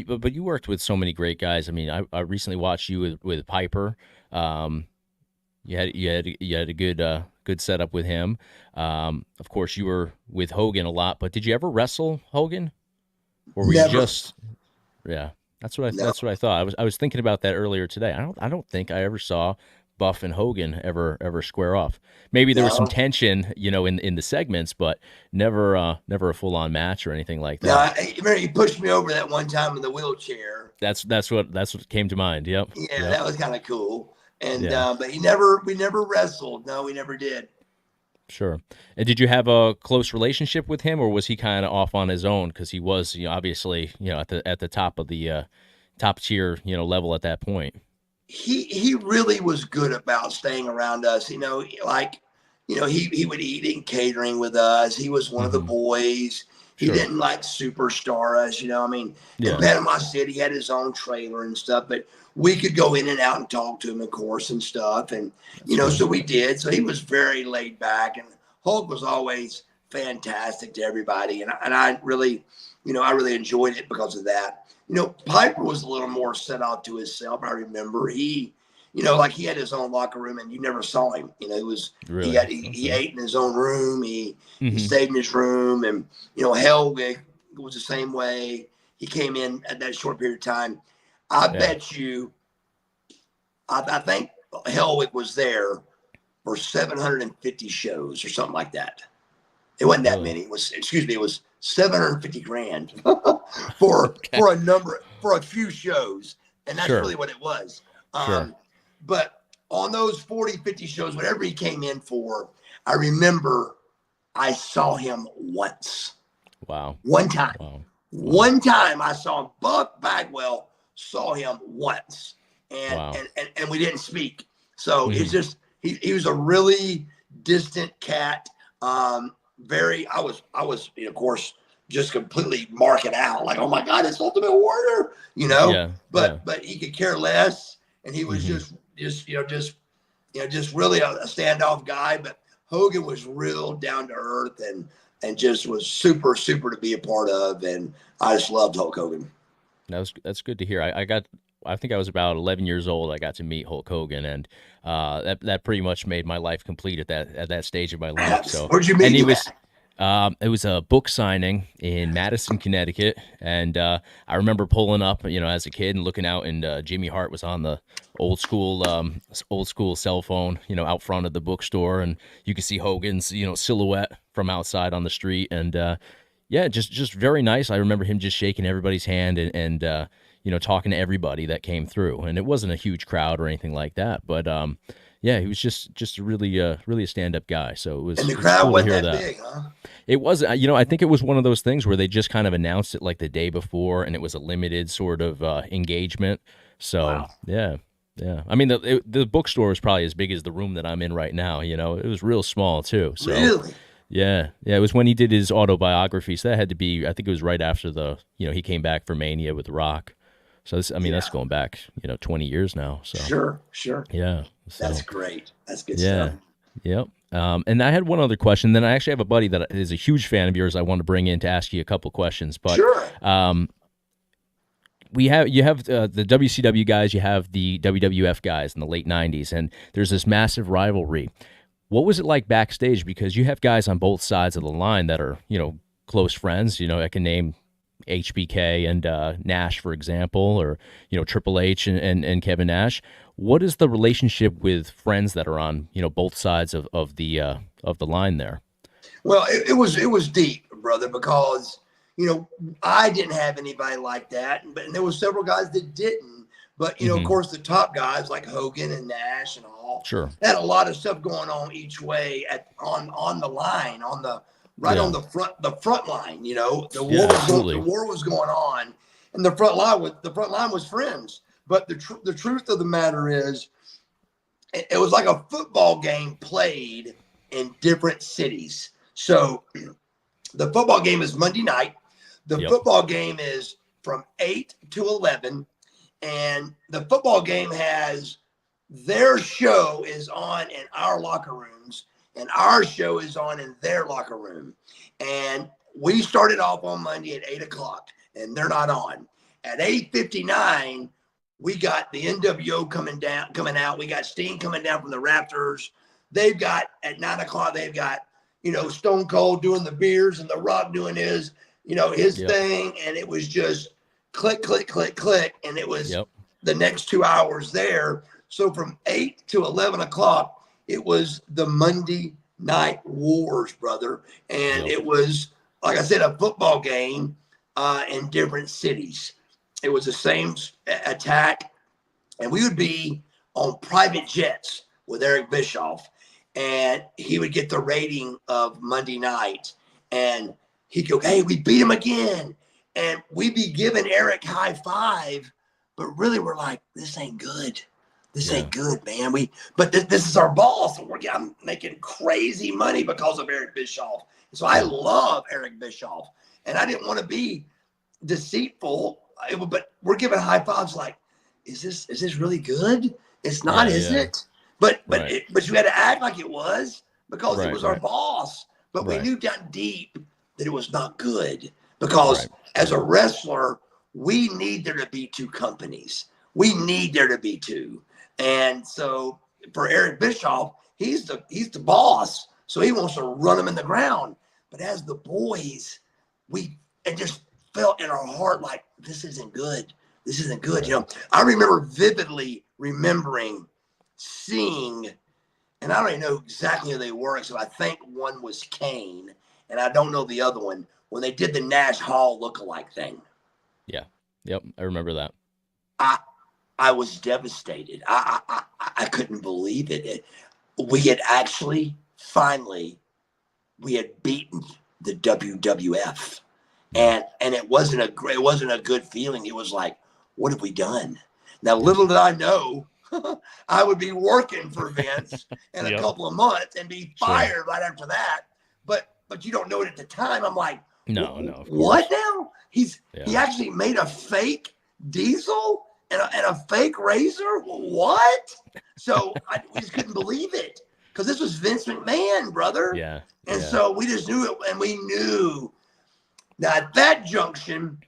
But you worked with so many great guys. I mean, I recently watched you with Piper. Um, you had a good setup with him. Of course, you were with Hogan a lot. But did you ever wrestle Hogan, or were you Never. just? Yeah, No. that's what I thought. I was thinking about that earlier today. I don't think I ever saw Buff and Hogan ever square off. Maybe there was some No. tension, in the segments, but never a full on match or anything like No. that. Remember he pushed me over that one time in the wheelchair. That's what came to mind. Yep. Yeah, Yep. that was kind of cool. And Yeah. but we never wrestled. No, we never did. Sure. And did you have a close relationship with him, or was he kind of off on his own because he was, obviously, at the top of the top tier, level at that point? He really was good about staying around us. Like he would eat in catering with us. He was one of the Hmm. boys. He Sure. didn't like superstar us. I mean, in Yeah. Panama City, he had his own trailer and stuff, but we could go in and out and talk to him, of course, and stuff. And That's good. so we did. So he was very laid back, and Hulk was always fantastic to everybody. And I really, I really enjoyed it because of that. Piper was a little more set out to himself. I remember like he had his own locker room and you never saw him. He Really? he Okay. ate in his own room. He Hmm. stayed in his room, and Helwig was the same way. He came in at that short period of time. I Yeah. bet you, I think Helwig was there for 750 shows or something like that. It wasn't that Really? many. It was 750 grand for Okay. a few shows. And that's Sure. really what it was. Sure. But on those 40, 50 shows, whatever he came in for, I remember I saw him once. Wow. One time. Wow. Wow. One time I saw him. Buck Bagwell saw him once. And Wow. and we didn't speak. So it's Hmm. just he was a really distant cat. I was of course just completely marking out like, oh my God, it's Ultimate Warrior, Yeah. Yeah. but he could care less, and he was Hmm. just really a standoff guy. But Hogan was real down to earth and just was super super to be a part of, and I just loved Hulk Hogan. That's good to hear. I think I was about 11 years old. I got to meet Hulk Hogan, and that pretty much made my life complete at that stage of my life. So, Where'd you and meet him at? it was a book signing in Madison, Connecticut, and I remember pulling up, as a kid and looking out, and Jimmy Hart was on the old school cell phone, out front of the bookstore, and you could see Hogan's, silhouette from outside on the street, and yeah, just very nice. I remember him just shaking everybody's hand and talking to everybody that came through. And it wasn't a huge crowd or anything like that, but yeah, he was just a really a stand up guy. So And the it was crowd cool to wasn't hear that that. big, huh? It was, I think it was one of those things where they just kind of announced it like the day before, and it was a limited sort of engagement. So Wow. yeah. Yeah, I mean the bookstore was probably as big as the room that I'm in right now. It was real small too. So Really? yeah, yeah, it was when he did his autobiography. So that had to be, I think it was right after he came back for Mania with The Rock. So I mean, that's Yeah. going back, 20 years now. So Sure, sure. yeah, That's so great. That's good stuff. yeah, yep. And I had one other question. Then I actually have a buddy that is a huge fan of yours. I want to bring in to ask you a couple questions. But Sure. um, you have the WCW guys, you have the WWF guys in the late '90s, and there's this massive rivalry. What was it like backstage? Because you have guys on both sides of the line that are, close friends. I can name HBK and Nash, for example, or, Triple H and Kevin Nash. What is the relationship with friends that are on, both sides of the line there? Well, it was deep, brother, because I didn't have anybody like that, and there was several guys that didn't. But of Hmm. course, the top guys like Hogan and Nash and all Sure. had a lot of stuff going on each way on the line, right on Yeah. the front line. Yeah, The absolutely. war was going on, and the front line was friends. But the truth of the matter is, it was like a football game played in different cities. So the football game is Monday night. The Yep. football game is from 8 to 11. And the football game has their show is on in our locker rooms, and our show is on in their locker room. And we started off on Monday at 8 o'clock, and they're not on. At 8:59, we got the NWO coming out. We got Steen coming down from the Raptors. They've got at 9 o'clock, they've got, Stone Cold doing the beers and The Rock doing his Yep. thing. And it was just click, click, click, click. And it was Yep. the next 2 hours there. So from 8 to 11 o'clock, it was the Monday Night Wars, brother. And Yep. it was, like I said, a football game in different cities. It was the same attack. And we would be on private jets with Eric Bischoff. And he would get the rating of Monday night. And he'd go, hey, we beat him again. And we'd be giving Eric high five. But really, we're like, this ain't good. This Yeah. ain't good, man. But this is our boss. And I'm making crazy money because of Eric Bischoff. So I Yeah. love Eric Bischoff. And I didn't want to be deceitful. But we're giving high fives like, is this really good? It's not, Yeah. is Yeah. it? But Right. you had to act like it was because it Right. was our Right. boss. But we Right. knew down deep that it was not good because Right. as a wrestler, we need there to be two companies. We need there to be two. And so for Eric Bischoff, he's the boss. So he wants to run him in the ground. But as the boys, it just felt in our heart like this isn't good. This isn't good. You know, I remember vividly remembering seeing, and I don't even know exactly who they were, so I think one was Kane, and I don't know the other one, when they did the Nash Hall lookalike thing. Yeah. Yep. I remember that. I was devastated. I couldn't believe it. We had actually finally we had beaten the WWF, and it wasn't a good feeling. It was like, what have we done? Now, little did I know, I would be working for Vince in a couple of months and be fired right after that. But you don't know it at the time. I'm like, no. What now? He actually made a fake Diesel and a fake Razor. What? So we just couldn't believe it because this was Vince McMahon, brother. Yeah. And so we just knew it, and we knew. Now at that junction,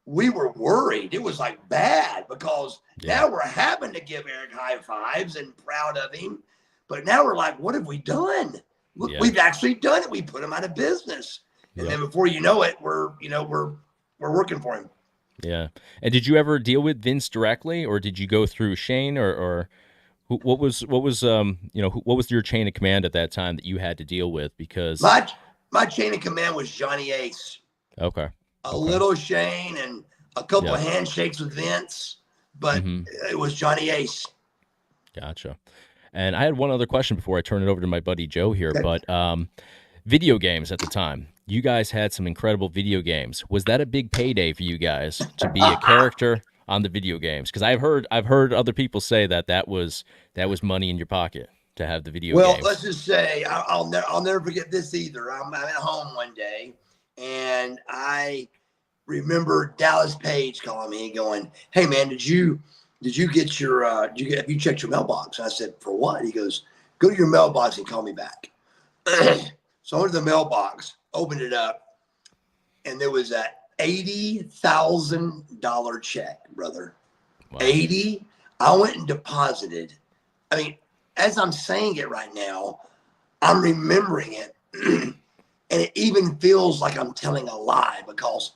we were worried. It was like bad because now we're having to give Eric high fives and proud of him. But now we're like, what have we done? Look, we've actually done it. We put him out of business. And then before you know it, we're working for him. Yeah. And did you ever deal with Vince directly, or did you go through Shane, or what was your chain of command at that time that you had to deal with? Because my chain of command was Johnny Ace. Okay. A little Shane and a couple of handshakes with Vince, but it was Johnny Ace. Gotcha. And I had one other question before I turn it over to my buddy Joe here, but video games at the time. You guys had some incredible video games. Was that a big payday for you guys to be a character on the video games? Because I've heard other people say that was money in your pocket to have the video games. Well, let's just say I'll never forget this either. I'm at home one day, and I remember Dallas Page calling me and going, "Hey man, did you get your have you checked your mailbox?" I said, "For what?" He goes, "Go to your mailbox and call me back." So I went to the mailbox, opened it up, and there was a $80,000 check, brother. Wow. 80. I went and deposited. I mean, as I'm saying it right now, I'm remembering it, and it even feels like I'm telling a lie because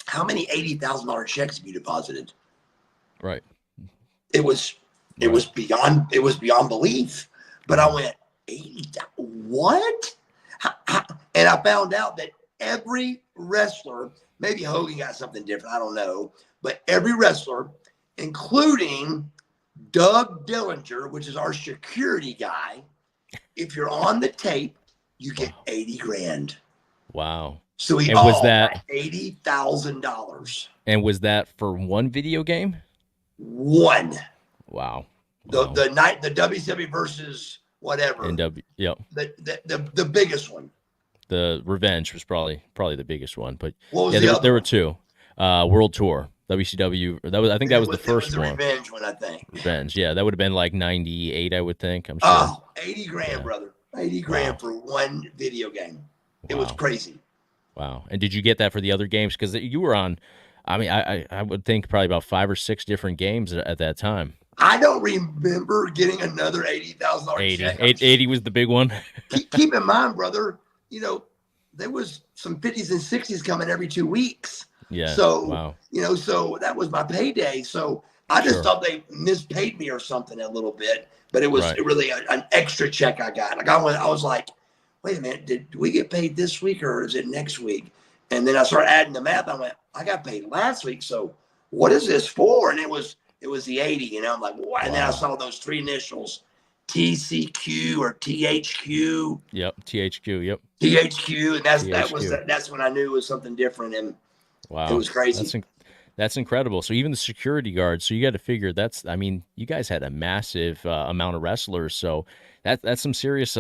how many $80,000 checks have you deposited? Right. It was beyond belief. But I went, 80, what? And I found out that every wrestler, maybe Hogan got something different, I don't know, but every wrestler, including Doug Dillinger, which is our security guy, if you're on the tape, you get 80 grand. Wow. So we all got $80,000. And was that for one video game? One. Wow. The WCW versus whatever. The biggest one. The Revenge was probably the biggest one, but what was there were two. World Tour, WCW. I think that was the first one. Revenge one, I think. Revenge, yeah, that would have been like 98, I would think. I'm sure. Oh, 80 grand, brother. 80 grand for one video game. It was crazy. Wow. And did you get that for the other games? Because you were on, I mean, I would think probably about 5 or 6 different games at that time. I don't remember getting another $80,000 check. 80 was the big one. Keep in mind, brother, there was some 50s and 60s coming every 2 weeks. Yeah. So, so that was my payday. So I just thought they mispaid me or something a little bit, but it was really an extra check I got. Like I was like, wait a minute, did we get paid this week or is it next week? And then I started adding the math. I went, I got paid last week. So what is this for? And it was the 80, I'm like, what? And then I saw those 3 initials, TCQ or THQ. Yep, THQ. Yep. THQ, and that's when I knew it was something different, and it was crazy. That's incredible. So even the security guards. So you got to figure you guys had a massive amount of wrestlers. So that's some serious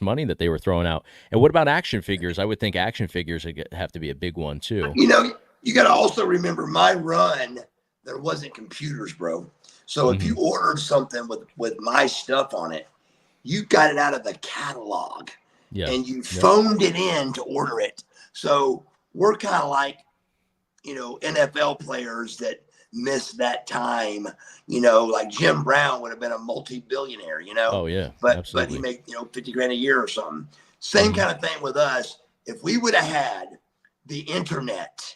money that they were throwing out. And what about action figures? I would think action figures have to be a big one too. You got to also remember my run. There wasn't computers, bro. So if you ordered something with my stuff on it, you got it out of the catalog and you phoned it in to order it. So we're kind of like, NFL players that missed that time. You know, like Jim Brown would have been a multi-billionaire, you know. Oh yeah, But he absolutely. made, you know, 50 grand a year or something. Same kind of thing with us. If we would have had the internet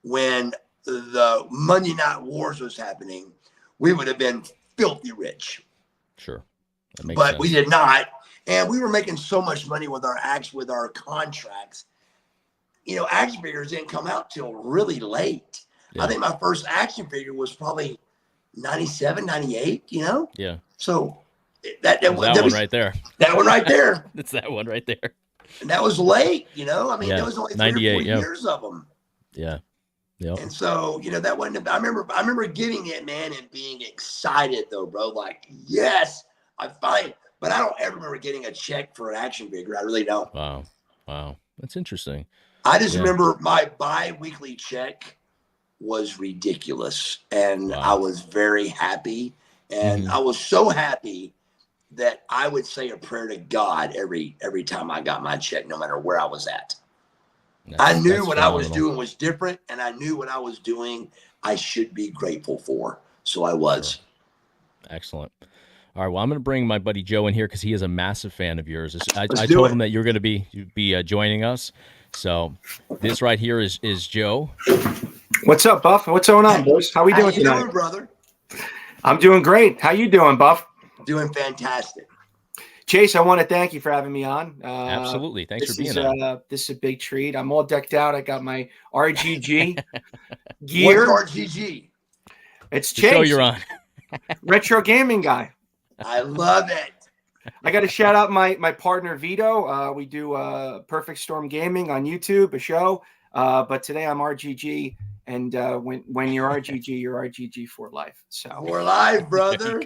when the Monday Night Wars was happening, we would have been filthy rich. Sure. That makes But sense. we did not. And we were making so much money with our contracts. You know, action figures didn't come out till really late. Yeah. I think my first action figure was probably 97, 98, you know? Yeah. So that one right there. That one right there. It's that one right there. And that was late, you know? I mean, there was only 3 or 4 yeah. years of them. Yeah. Yep. And so, you know, that wasn't, I remember getting it, man, and being excited though, bro. Like, yes, I finally, but I don't ever remember getting a check for an action figure. I really don't. Wow. That's interesting. I just remember my bi-weekly check was ridiculous. And I was very happy. And I was so happy that I would say a prayer to God every time I got my check, no matter where I was at. I knew what I was doing was different, and I knew what I was doing I should be grateful for. So I was. Sure. Excellent. All right. Well, I'm going to bring my buddy Joe in here because he is a massive fan of yours. I told him that you're going to be joining us. So this right here is Joe. What's up, Buff? What's going on, boys? How we doing tonight? How you doing, brother? I'm doing great. How you doing, Buff? Doing fantastic. Chase, I want to thank you for having me on. Absolutely. Thanks for being on. This is a big treat. I'm all decked out. I got my RGG gear. What's RGG? It's The Chase. show you're on. Retro gaming guy. I love it. I got to shout out my partner, Vito. We do Perfect Storm Gaming on YouTube, a show. But today I'm RGG. And when you're RGG, you're RGG for life. So we're live, brother.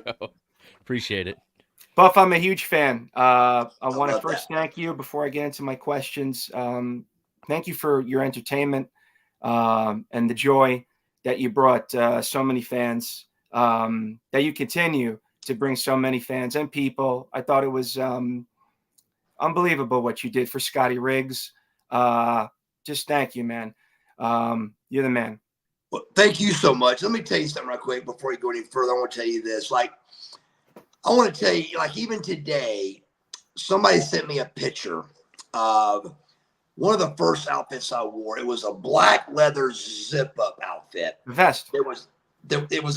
Appreciate it. Buff, I'm a huge fan. I want to first thank you before I get into my questions. Thank you for your entertainment and the joy that you brought so many fans, that you continue to bring so many fans and people. I thought it was unbelievable what you did for Scotty Riggs. Just thank you, man. You're the man. Well, thank you so much. Let me tell you something right quick before we go any further. I want to tell you this. Like, I want to tell you, like, even today, somebody sent me a picture of one of the first outfits I wore. It was a black leather zip-up outfit. Vest. It was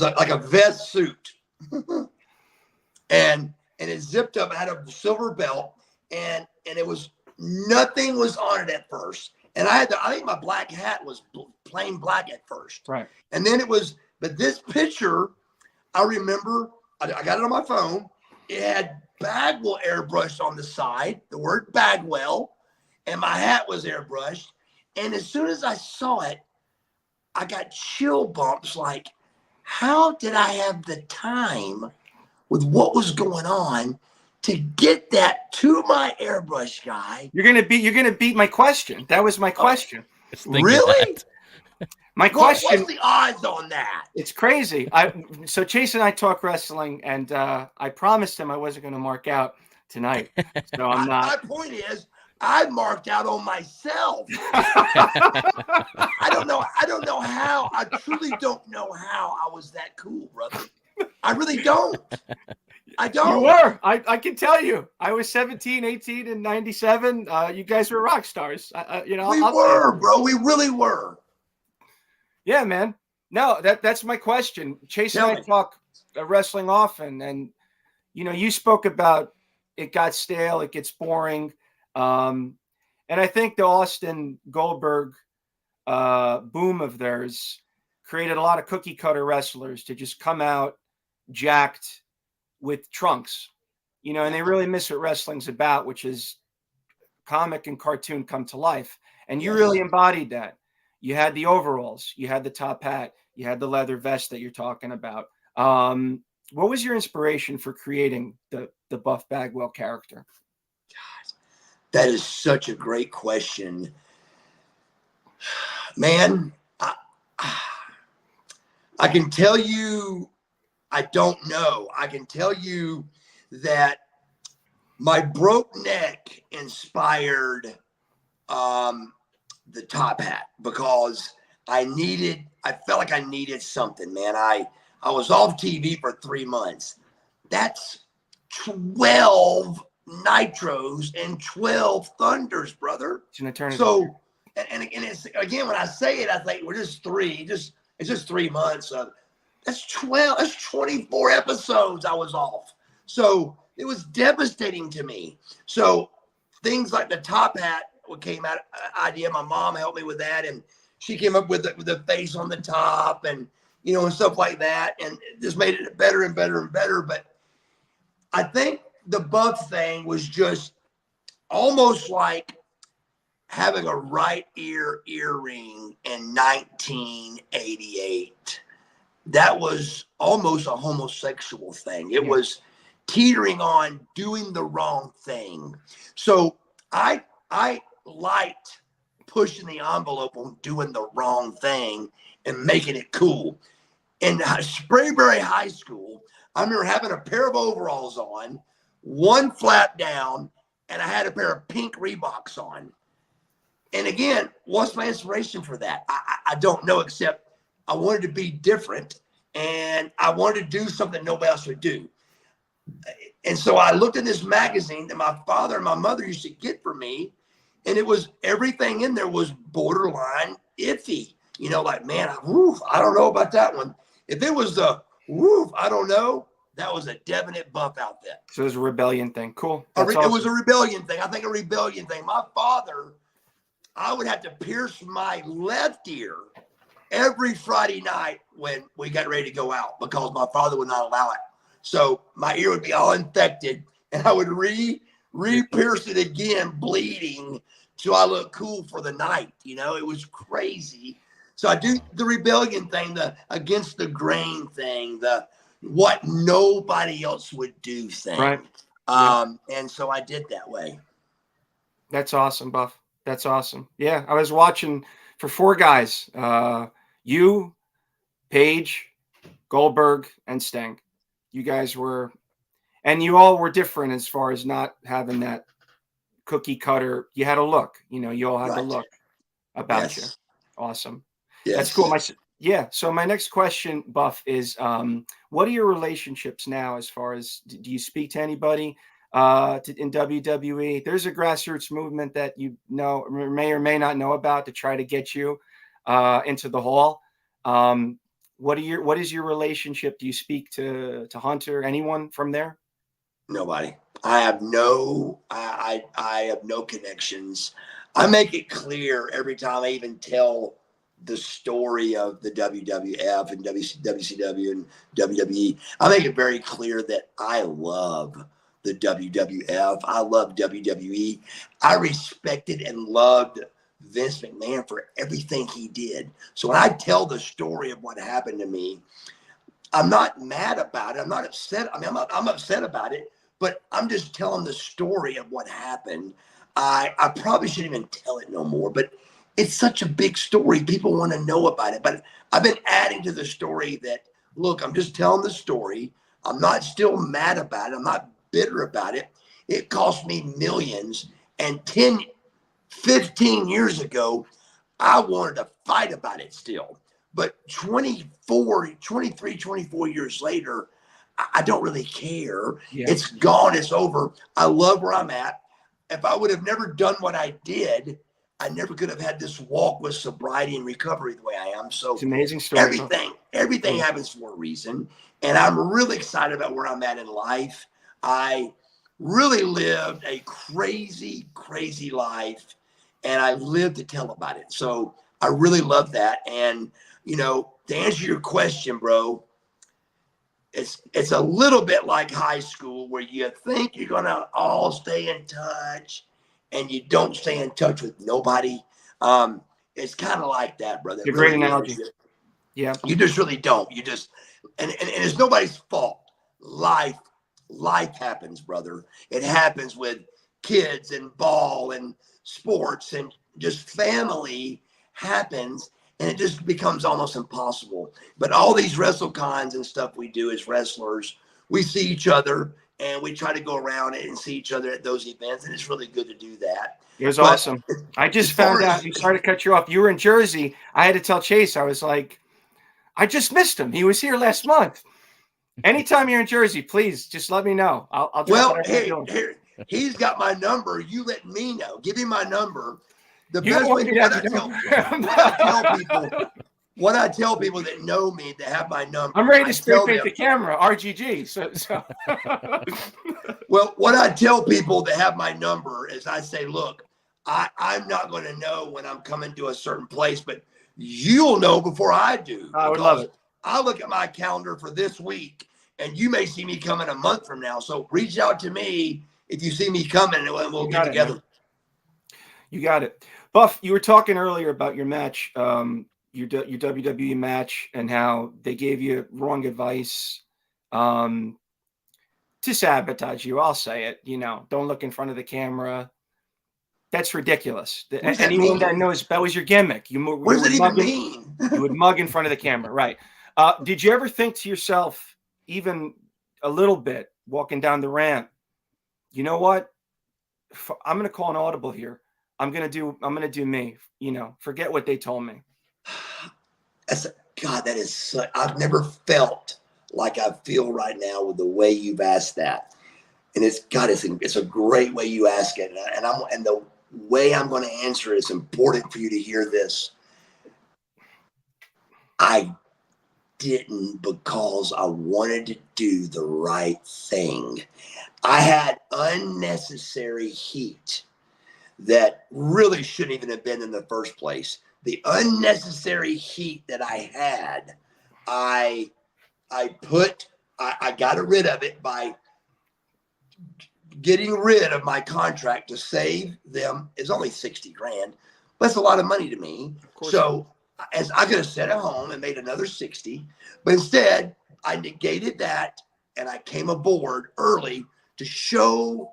like a vest suit, and it zipped up. It had a silver belt, and it was nothing was on it at first. And I think my black hat was plain black at first. Right. And then but this picture, I remember. I got it on my phone. It had Bagwell airbrushed on the side, the word Bagwell, and my hat was airbrushed. And as soon as I saw it, I got chill bumps like, how did I have the time with what was going on to get that to my airbrush guy? You're gonna beat my question. That was my question. Really? My question. What's the odds on that? It's crazy. So Chase and I talk wrestling, and I promised him I wasn't going to mark out tonight. So I'm not. My point is, I marked out on myself. I don't know how. I truly don't know how I was that cool, brother. I really don't. I don't. You were. I can tell you. I was 17, 18, and 97. You guys were rock stars. We were, bro. We really were. Yeah, man. No, that's my question. Chase and I talk wrestling often, and you spoke about it got stale, it gets boring, and I think the Austin Goldberg boom of theirs created a lot of cookie cutter wrestlers to just come out jacked with trunks, and they really miss what wrestling's about, which is comic and cartoon come to life, and you really embodied that. You had the overalls, you had the top hat, you had the leather vest that you're talking about. What was your inspiration for creating the Buff Bagwell character? God, that is such a great question, man. I can tell you, I don't know. I can tell you that my broke neck inspired the top hat, because I felt like I needed something, man. I was off TV for 3 months. That's 12 Nitros and 12 Thunders, brother. It's an eternity. So, and it's, again, when I say it, I think we're just it's just 3 months of, that's 24 episodes I was off. So it was devastating to me. So things like the top hat came out idea. My mom helped me with that, and she came up with the face on the top, and and stuff like that, and it just made it better and better and better. But I think the buff thing was just almost like having a right ear earring in 1988. That was almost a homosexual thing. It was teetering on doing the wrong thing. So I liked pushing the envelope on doing the wrong thing and making it cool. In Sprayberry High School, I remember having a pair of overalls on, one flap down, and I had a pair of pink Reeboks on. And again, what's my inspiration for that? I don't know, except I wanted to be different, and I wanted to do something nobody else would do. And so I looked at this magazine that my father and my mother used to get for me, and it was, everything in there was borderline iffy. Like, man, I don't know about that one. If it was the I don't know, that was a definite bump out there. So it was a rebellion thing. Cool. It was a rebellion thing. I think a rebellion thing. My father, I would have to pierce my left ear every Friday night when we got ready to go out, because my father would not allow it. So my ear would be all infected, and I would re-pierce it again, bleeding, till I look cool for the night. It was crazy. So I do the rebellion thing, the against the grain thing, the what nobody else would do thing. Right. And so I did that way. That's awesome, Buff. That's awesome. Yeah, I was watching for 4 guys. You, Paige, Goldberg, and Sting. You guys were, and you all were different as far as not having that cookie cutter. You had a look. You all had the look about you. Awesome. Yes. That's cool. So my next question, Buff, is what are your relationships now as far as, do you speak to anybody in WWE? There's a grassroots movement that may or may not know about to try to get you into the Hall. What is your relationship? Do you speak to Hunter, anyone from there? Nobody. I have no connections. I make it clear every time I even tell the story of the WWF and WCW and WWE. I make it very clear that I love the WWF. I love WWE. I respected and loved Vince McMahon for everything he did. So when I tell the story of what happened to me, I'm not mad about it. I'm not upset. I'm upset about it, but I'm just telling the story of what happened. I probably shouldn't even tell it no more, but it's such a big story. People want to know about it. But I've been adding to the story that, look, I'm just telling the story. I'm not still mad about it. I'm not bitter about it. It cost me millions. And 15 years ago, I wanted to fight about it still. But 24 years later, I don't really care. Yeah. It's gone. It's over. I love where I'm at. If I would have never done what I did, I never could have had this walk with sobriety and recovery the way I am. So it's an amazing story. Everything happens for a reason. And I'm really excited about where I'm at in life. I really lived a crazy, crazy life, and I lived to tell about it. So I really love that. And, to answer your question, bro, it's a little bit like high school, where you think you're going to all stay in touch, and you don't stay in touch with nobody. It's kind of like that, brother. It's a great analogy. Yeah. You just really don't. You just, and it's nobody's fault. Life happens, brother. It happens with kids and ball and sports, and just family happens, and it just becomes almost impossible. But all these WrestleCons and stuff we do as wrestlers, we see each other and we try to go around it and see each other at those events, and it's really good to do that. It was awesome. I just found out, sorry to cut you off, you were in Jersey. I had to tell Chase, I was like, I just missed him. He was here last month. Anytime you're in Jersey, please just let me know. I'll drop here, he's got my number. You let me know. Give him my number. The best way what I tell people that know me, that have my number. I'm ready to spray paint the camera, RGG. So. Well, what I tell people that have my number is I say, look, I'm not going to know when I'm coming to a certain place, but you'll know before I do. I would love it. I look at my calendar for this week, and you may see me coming a month from now. So reach out to me if you see me coming, and we'll get together. Man. You got it. Buff, you were talking earlier about your match, your WWE match, and how they gave you wrong advice to sabotage you. I'll say it. Don't look in front of the camera. That's ridiculous. Anyone that knows that was your gimmick. What does it even mean? You would mug in front of the camera, right? Did you ever think to yourself, even a little bit, walking down the ramp, you know what? I'm going to call an audible here. I'm going to do me. Forget what they told me. God, that is I've never felt like I feel right now with the way you've asked that. And it's a great way you ask it. And the way I'm going to answer it, it's important for you to hear this. I didn't because I wanted to do the right thing. I had unnecessary heat that really shouldn't even have been in the first place. The unnecessary heat that I had, I got rid of it by getting rid of my contract to save them. It's only $60,000, but it's a lot of money to me. So as I could have sat at home and made another 60, but instead I negated that and I came aboard early to show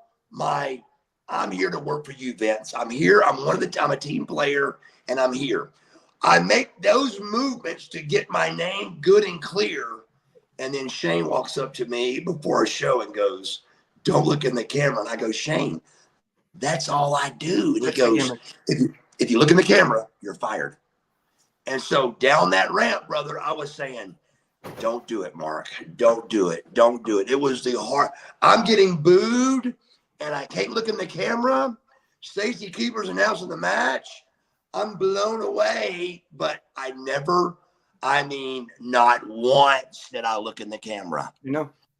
I'm here to work for you, Vince. I'm here. I'm a team player, and I'm here. I make those movements to get my name good and clear. And then Shane walks up to me before a show and goes, don't look in the camera. And I go, Shane, that's all I do. And he goes, if you look in the camera, you're fired. And so down that ramp, brother, I was saying, don't do it, Mark. Don't do it. Don't do it. It was the hard. I'm getting booed, and I can't look in the camera. Stacy Keibler's announcing the match. I'm blown away, but not once did I look in the camera.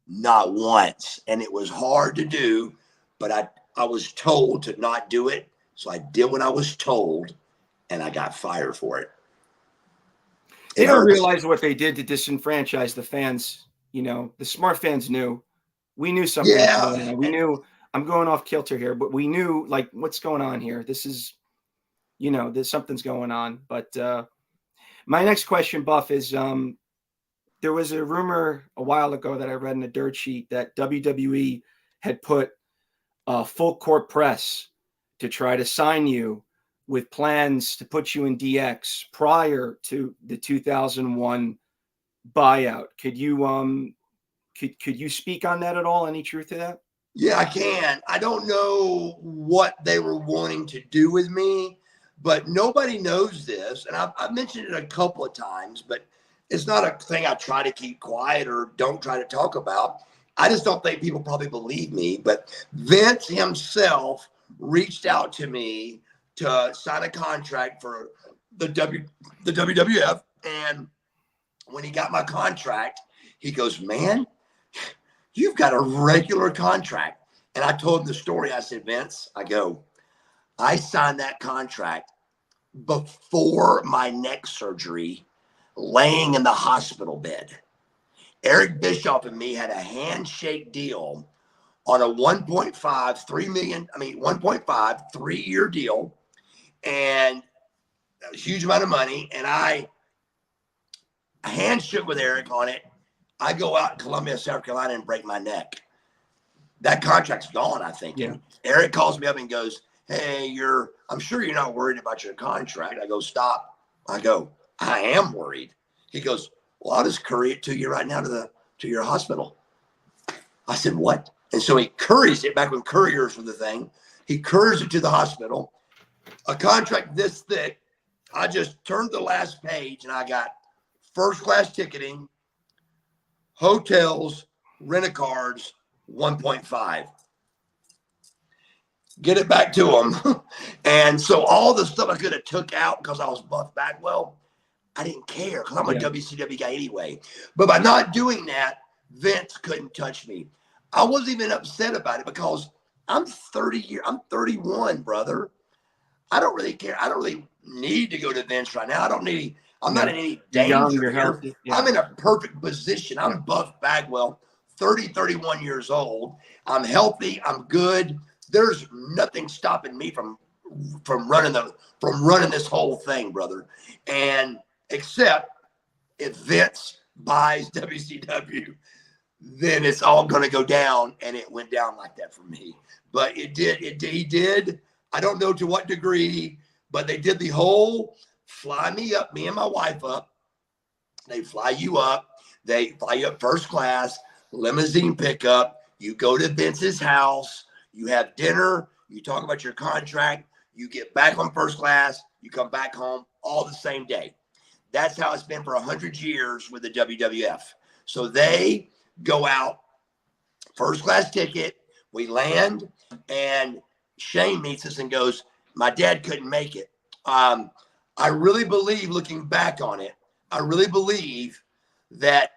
Not once. And it was hard to do, but I was told to not do it. So I did what I was told, and I got fired for it. They don't realize what they did to disenfranchise the fans. The smart fans knew. We knew something. Yeah. We knew. I'm going off kilter here, but we knew, like, what's going on here. This is, there's something's going on. But my next question, Buff, is there was a rumor a while ago that I read in a dirt sheet that WWE had put a full court press to try to sign you with plans to put you in DX prior to the 2001 buyout. Could you speak on that at all? Any truth to that? Yeah, I can. I don't know what they were wanting to do with me, but nobody knows this. And I've mentioned it a couple of times, but it's not a thing I try to keep quiet or don't try to talk about. I just don't think people probably believe me. But Vince himself reached out to me to sign a contract for the WWF. And when he got my contract, he goes, man, you've got a regular contract. And I told him the story. I said, Vince, I signed that contract before my neck surgery, laying in the hospital bed. Eric Bischoff and me had a handshake deal on a 1.5, 3-year deal. And that was a huge amount of money. And I handshook with Eric on it. I go out in Columbia, South Carolina and break my neck. That contract's gone, I think. Yeah. Eric calls me up and goes, hey, I'm sure you're not worried about your contract. I go, stop. I go, I am worried. He goes, well, I'll just courier it to you right now to your hospital. I said, what? And so he couriers it back when couriers were the thing. He couriers it to the hospital. A contract this thick. I just turned the last page and I got first class ticketing, hotels, rent-a-cars, 1.5. Get it back to him. And so all the stuff I could have took out because I was Buff Bagwell, I didn't care because I'm a WCW guy anyway. But by not doing that, Vince couldn't touch me. I wasn't even upset about it because I'm 31, brother. I don't really care. I don't really need to go to Vince right now. I'm not in any danger here. Yeah. I'm in a perfect position. I'm Buff Bagwell, 31 years old. I'm healthy. I'm good. There's nothing stopping me from running this whole thing, brother. And except if Vince buys WCW, then it's all going to go down, and it went down like that for me. But he did. I don't know to what degree, but they did the whole fly me up, me and my wife up. They fly you up. They fly you up first class, limousine pickup. You go to Vince's house. You have dinner. You talk about your contract. You get back on first class. You come back home all the same day. That's how it's been for 100 years with the WWF. So they go out, first class ticket. We land, and Shane meets us and goes, my dad couldn't make it. I really believe, looking back on it, I really believe that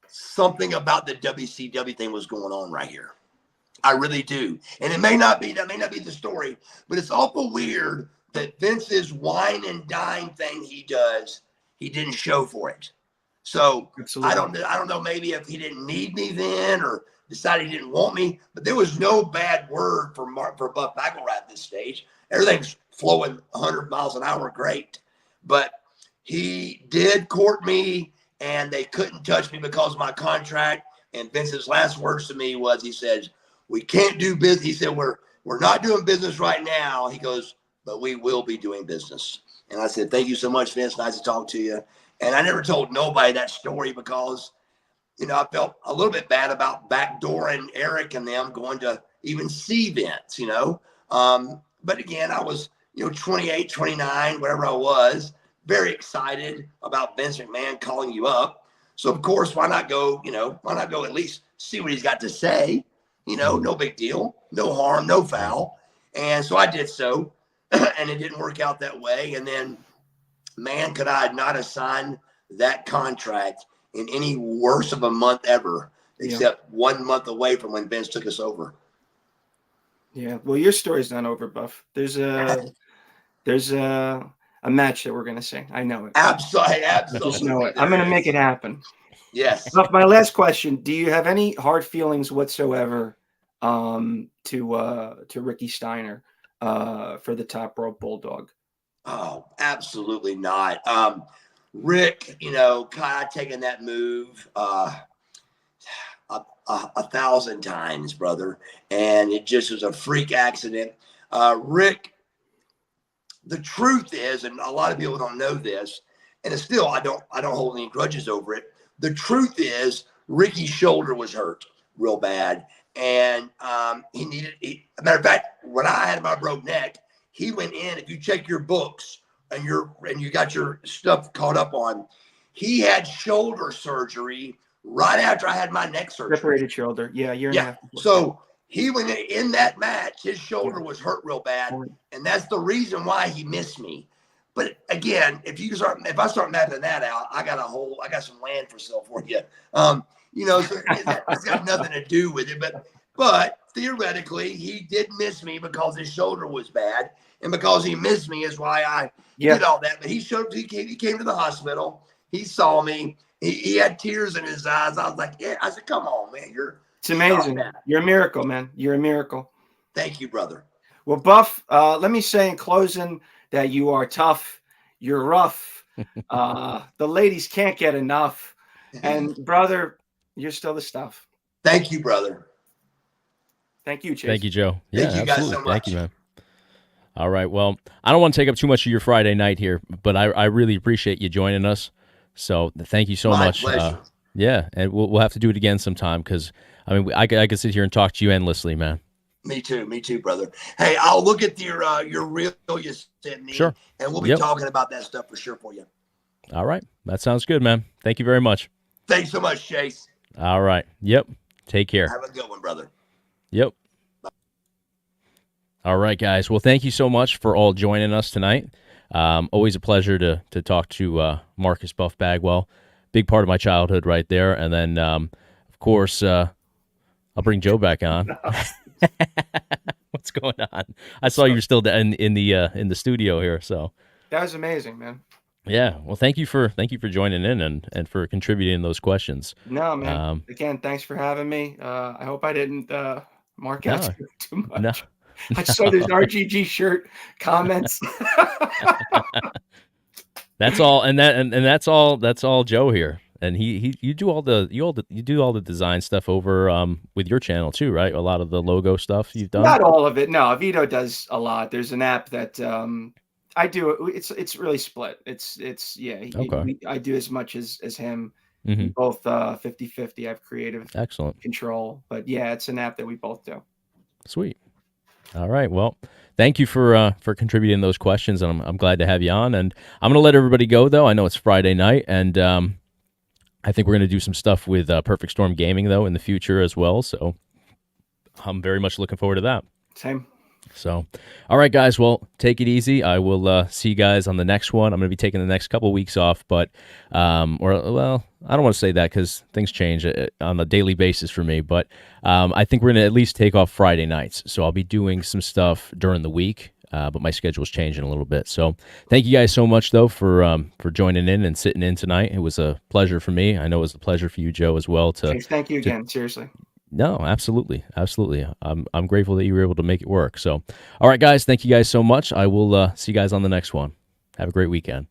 something about the WCW thing was going on right here. I really do. And that may not be the story, but it's awful weird that Vince's wine and dine thing he does, he didn't show for it. So absolutely. I don't know, maybe if he didn't need me then or decided he didn't want me, but there was no bad word for Buff Bagwell at this stage. Everything's flowing 100 miles an hour, great. But he did court me, and they couldn't touch me because of my contract. And Vince's last words to me was, he says, we can't do business. He said, we're not doing business right now. He goes, but we will be doing business. And I said, thank you so much, Vince. Nice to talk to you. And I never told nobody that story because, I felt a little bit bad about backdooring Eric and them going to even see Vince, But again, I was, 28, 29, whatever I was, very excited about Vince McMahon calling you up. So, of course, why not go at least see what he's got to say? No big deal, no harm, no foul. And so I did so, and it didn't work out that way. And then, man, could I not have signed that contract in any worse of a month ever, except 1 month away from when Vince took us over. Yeah, well, your story's not over, Buff. There's a match that we're gonna sing. I know it. Absolutely. Just know it. I'm gonna make it happen. Yes. Buff, my last question: do you have any hard feelings whatsoever to Ricky Steiner for the Top Rope Bulldog? Oh, absolutely not. Rick, kind of taking that move a 1,000 times, brother, and it just was a freak accident. Rick, the truth is, and a lot of people don't know this, and it's still I don't hold any grudges over it. The truth is, Ricky's shoulder was hurt real bad, and he needed. Matter of fact, when I had my broke neck, he went in. If you check your books and you got your stuff caught up on, he had shoulder surgery right after I had my neck surgery. Separated shoulder. Yeah, year and a half. So he went in that match. His shoulder was hurt real bad, and that's the reason why he missed me. But again, if I start mapping that out, I got some land for sale for you. So it's got nothing to do with it. But theoretically, he did miss me because his shoulder was bad, and because he missed me is why I did all that. But he came to the hospital. He saw me. He had tears in his eyes. I was like, yeah. I said, come on, man. It's amazing. You're a miracle, man. You're a miracle. Thank you, brother. Well, Buff, let me say in closing that you are tough. You're rough. The ladies can't get enough. And, brother, you're still the stuff. Thank you, brother. Thank you, Chase. Thank you, Joe. Thank you guys so much. Thank you, man. All right. Well, I don't want to take up too much of your Friday night here, but I really appreciate you joining us. So thank you so much. My pleasure. Yeah, and we'll have to do it again sometime because I mean, I could sit here and talk to you endlessly, man. Me too, brother. Hey, I'll look at your reel you sent me, Sure. and we'll be talking about that stuff for sure for you. All right. That sounds good, man. Thank you very much. Thanks so much, Chase. All right. Yep. Take care. Have a good one, brother. Yep. All right, guys. Well, thank you so much for all joining us tonight. Always a pleasure to talk to Marcus Buff Bagwell. Big part of my childhood right there. And then, of course, I'll bring Joe back on. What's going on? I saw you were still in the studio here. So that was amazing, man. Yeah. Well, thank you for joining in and for contributing those questions. No, man. Again, thanks for having me. I hope I didn't mark out too much. No. I saw those RGG shirt comments. That's all, and that's all Joe here. And you do all the design stuff over with your channel too, right? A lot of the logo stuff you've done. Not all of it. No, Vito does a lot. There's an app that I do. It's really split. Okay. I do as much as him. Mm-hmm. Both 50-50. I have creative excellent control, but yeah, it's an app that we both do. Sweet. All right. Well, thank you for contributing those questions, and I'm glad to have you on. And I'm going to let everybody go, though. I know it's Friday night, and I think we're going to do some stuff with Perfect Storm Gaming, though, in the future as well. So I'm very much looking forward to that. Same. So, all right, guys. Well, take it easy. I will see you guys on the next one. I'm going to be taking the next couple weeks off, but I don't want to say that because things change on a daily basis for me. But I think we're going to at least take off Friday nights. So I'll be doing some stuff during the week, but my schedule's changing a little bit. So thank you guys so much, though, for joining in and sitting in tonight. It was a pleasure for me. I know it was a pleasure for you, Joe, as well. Thank you again. Seriously. No, absolutely. I'm grateful that you were able to make it work. So, all right, guys, thank you guys so much. I will see you guys on the next one. Have a great weekend.